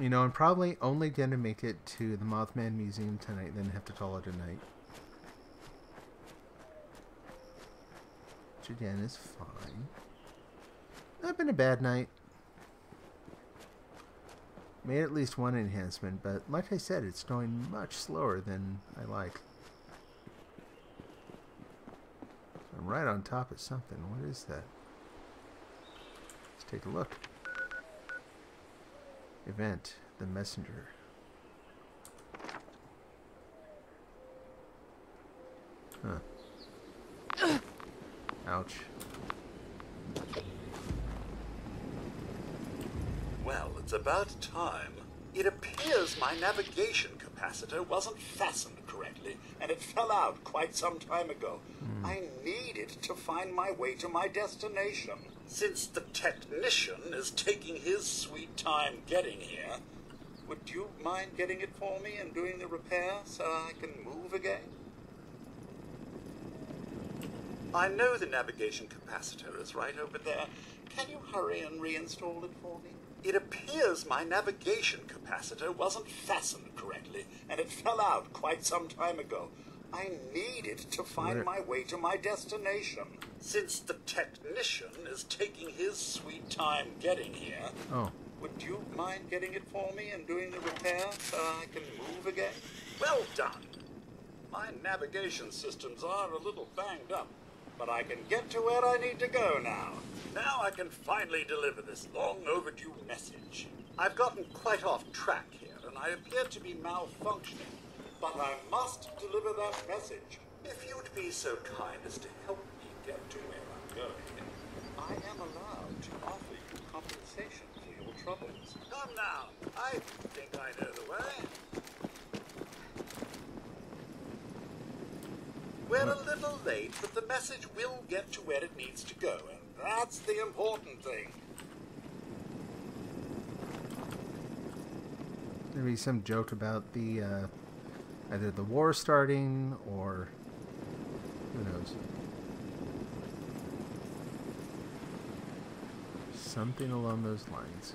You know, I'm probably only going to make it to the Mothman Museum tonight, then have to call it a night. Which again is fine. Not been a bad night. Made at least one enhancement, but like I said, it's going much slower than I like. I'm right on top of something. What is that? Let's take a look. Event, the messenger. Huh. Ouch. Well, it's about time. It appears my navigation capacitor wasn't fastened correctly, and it fell out quite some time ago. I needed to find my way to my destination. Since the technician is taking his sweet time getting here, would you mind getting it for me and doing the repair so I can move again? I know the navigation capacitor is right over there. Can you hurry and reinstall it for me? It appears my navigation capacitor wasn't fastened correctly, and it fell out quite some time ago. I needed to find my way to my destination. Since the technician is taking his sweet time getting here, would you mind getting it for me and doing the repair so I can move again? Well done. My navigation systems are a little banged up, but I can get to where I need to go now. Now I can finally deliver this long overdue message. I've gotten quite off track here, and I appear to be malfunctioning. But I must deliver that message. If you'd be so kind as to help me get to where I'm going, I am allowed to offer you compensation for your troubles. Come now, I think I know the way. We're a little late, but the message will get to where it needs to go, and that's the important thing. There'll be some joke about the, either the war starting, or who knows. Something along those lines.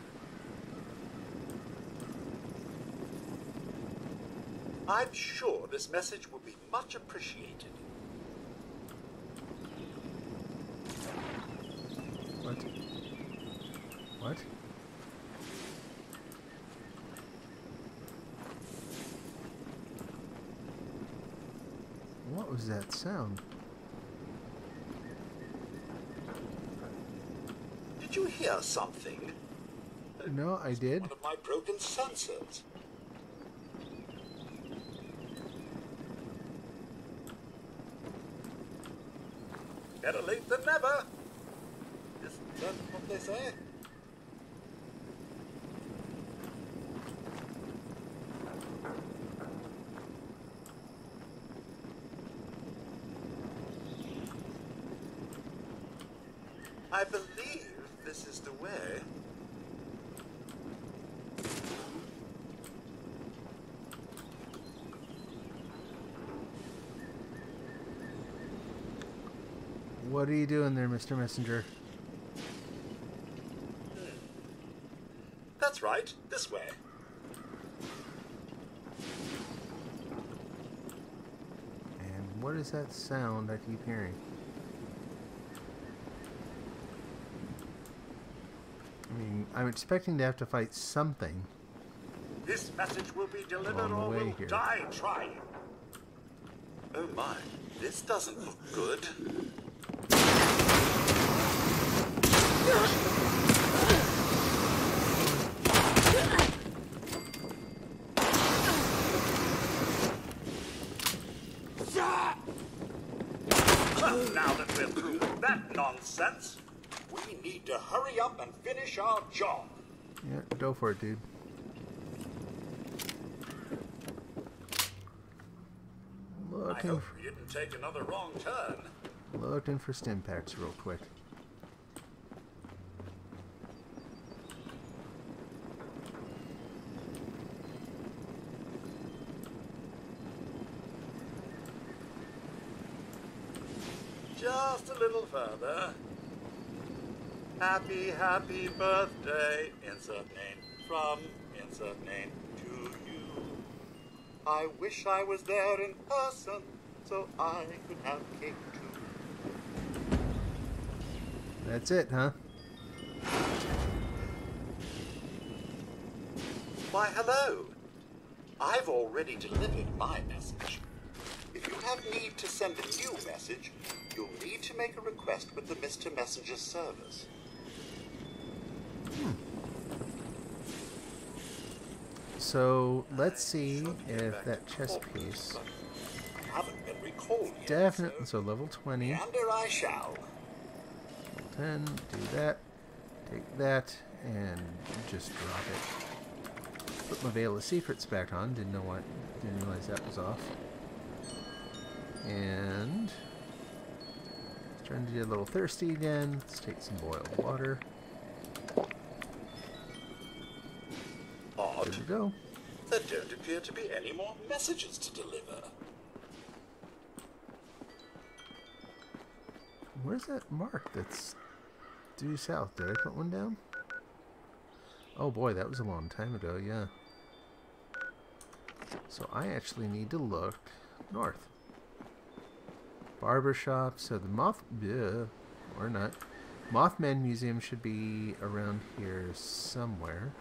I'm sure this message will be much appreciated. What? What? What was that sound? Did you hear something? No, I did. One of my broken sensors. Better late than never. Isn't that what they say? I believe this is the way. What are you doing there, Mr. Messenger? That's right, this way. And what is that sound I keep hearing? I mean, I'm expecting to have to fight something. This message will be delivered Along the or way we'll here. die trying. Oh my, this doesn't look good. Now that we're through with that nonsense, we need to hurry up and finish our job. Yeah, go for it, dude. Looking, hope you didn't take another wrong turn. looking for stim packs real quick. Just a little further. Happy, happy birthday, insert name, from insert name to you. I wish I was there in person so I could have cake too. That's it, huh? Why, hello. I've already delivered my message. If you have need to send a new message, you'll need to make a request with the Mr. Messenger service. So let's see if that chest piece I haven't been recalled yet. definitely. So level 20. Meander I shall. 10. Do that. Take that and just drop it. Put my Veil of Secrets back on. Didn't realize that was off. And starting to get a little thirsty again. Let's take some boiled water. Odd. Good to go. There don't appear to be any more messages to deliver. Where's that mark that's due south? Did I put one down? Oh boy, that was a long time ago, yeah. So I actually need to look north. Barbershop, so the or not. Mothman Museum should be around here somewhere.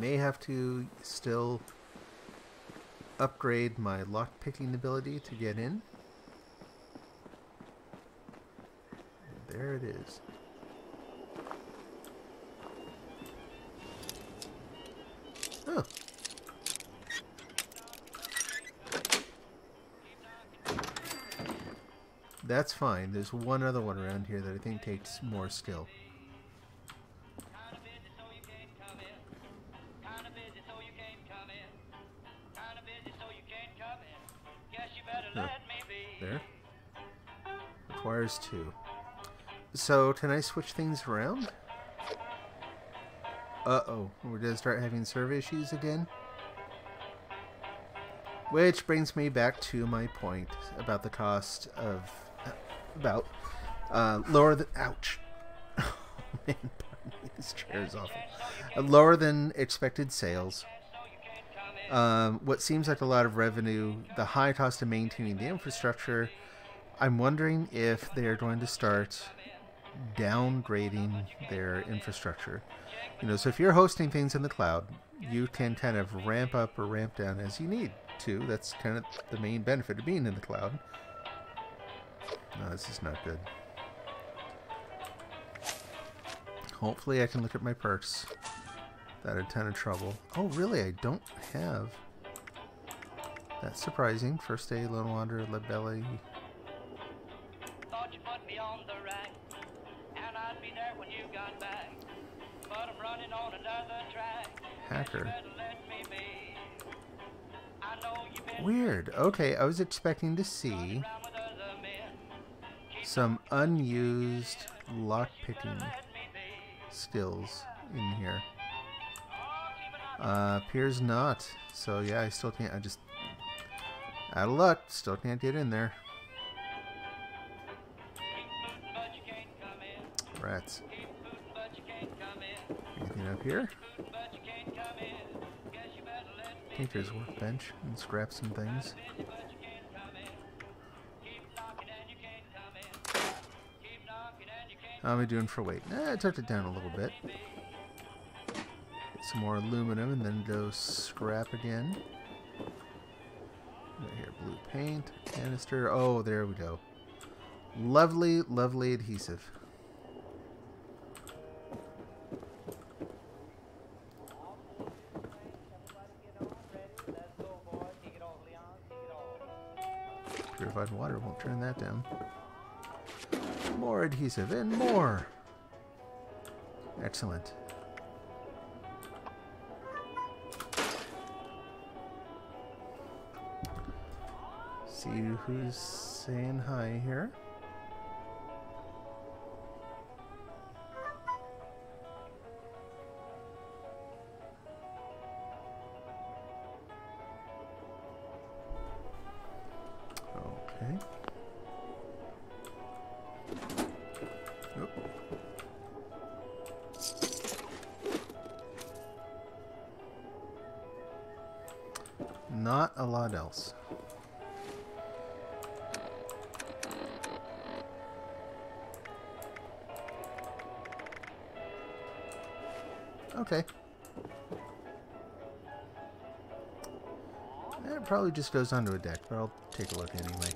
May have to still upgrade my lock-picking ability to get in. There it is. Oh. That's fine. There's one other one around here that I think takes more skill. There. Requires 2. So, can I switch things around? Uh-oh. We're going to start having server issues again? Which brings me back to my point about the cost of... about lower than... Ouch. Oh, man, pardon me. This chair is awful. Lower than expected sales. What seems like a lot of revenue, the high cost of maintaining the infrastructure. I'm wondering if they're going to start downgrading their infrastructure. You know, so if you're hosting things in the cloud, you can kind of ramp up or ramp down as you need to. That's kind of the main benefit of being in the cloud. No, this is not good. Hopefully I can look at my perks without a ton of trouble. Oh, really? I don't have... That's surprising. First Aid, Lone Wanderer, Lead Belly. Thought you put me on the rack, and I'd be there when you got back. But I'm running on another track. Hacker. Let me be. I know you've been Weird. Okay, I was expecting to see around with other men. some unused lockpicking skills in here. Appears not. So yeah, I still can't. I just out of luck. Still can't get in there. Rats. Anything up here? I think there's a workbench and scrap some things. How am I doing for weight? I took it down a little bit. Get some more aluminum and then go scrap again. Right here, blue paint, canister. Oh, there we go. Lovely, lovely adhesive. Purified water won't turn that down. More adhesive and more. Excellent. See who's saying hi here. Okay. Oop. Not a lot else. Okay. It probably just goes onto a deck, but I'll take a look anyway.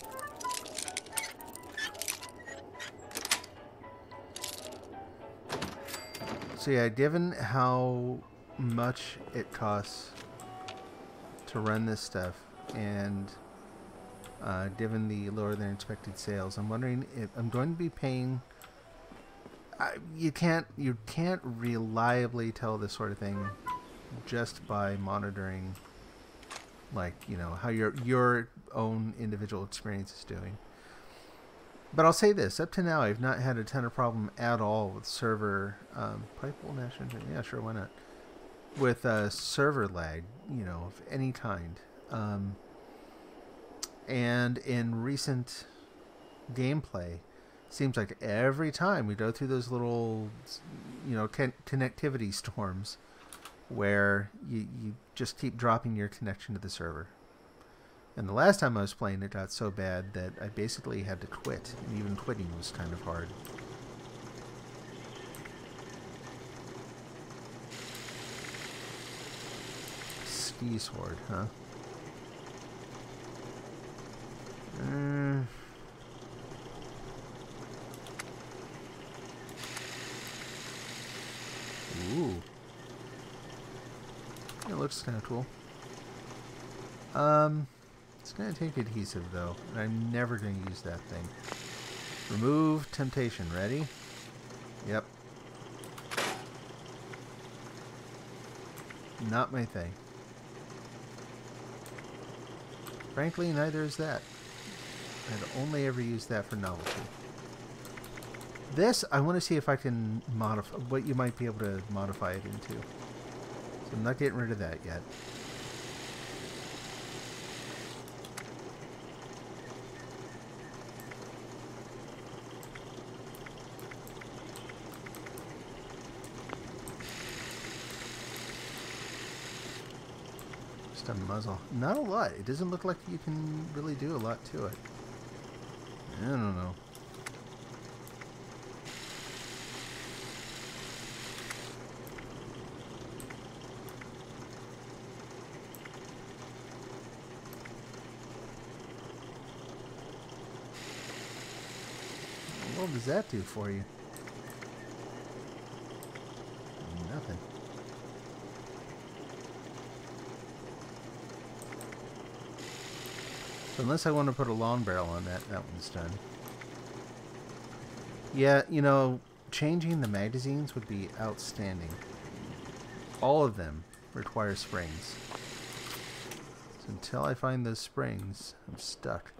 So yeah, given how much it costs to run this stuff, and given the lower than expected sales, I'm wondering if I'm going to be paying. You can't reliably tell this sort of thing just by monitoring, like, you know, how your own individual experience is doing. But I'll say this: up to now, I've not had a ton of problem at all with server pipeable national. Yeah, sure, why not? With server lag, you know, of any kind. And in recent gameplay, seems like every time we go through those little, you know, connectivity storms where you just keep dropping your connection to the server. And the last time I was playing, it got so bad that I basically had to quit. And even quitting was kind of hard. Ski sword, huh? Ooh. It looks kind of cool. It's going to take adhesive, though, and I'm never going to use that thing. Remove temptation. Ready? Yep. Not my thing. Frankly, neither is that. I'd only ever use that for novelty. This, I want to see if I can modify, what you might be able to modify it into. So I'm not getting rid of that yet. Just a muzzle. Not a lot. It doesn't look like you can really do a lot to it. I don't know. What does that do for you? Nothing. So unless I want to put a long barrel on that, that one's done. Yeah, you know, changing the magazines would be outstanding. All of them require springs. So until I find those springs, I'm stuck.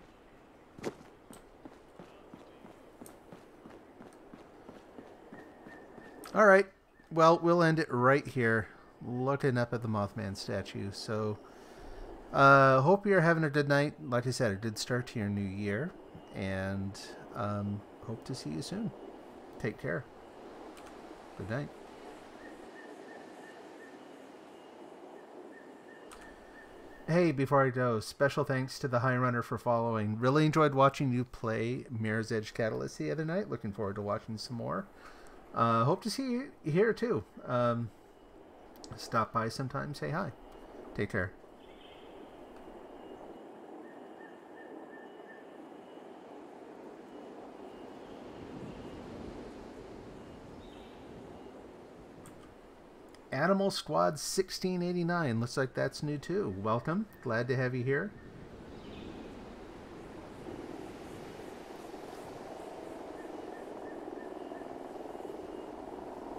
Alright, well, we'll end it right here, looking up at the Mothman statue. So, hope you're having a good night. Like I said, a good start to your new year. And hope to see you soon. Take care. Good night. Hey, before I go, special thanks to the High Runner for following. Really enjoyed watching you play Mirror's Edge Catalyst the other night. Looking forward to watching some more. Hope to see you here too. Stop by sometime, say hi. Take care. Animal Squad 1689. Looks like that's new too. Welcome. Glad to have you here.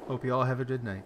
Hope you all have a good night.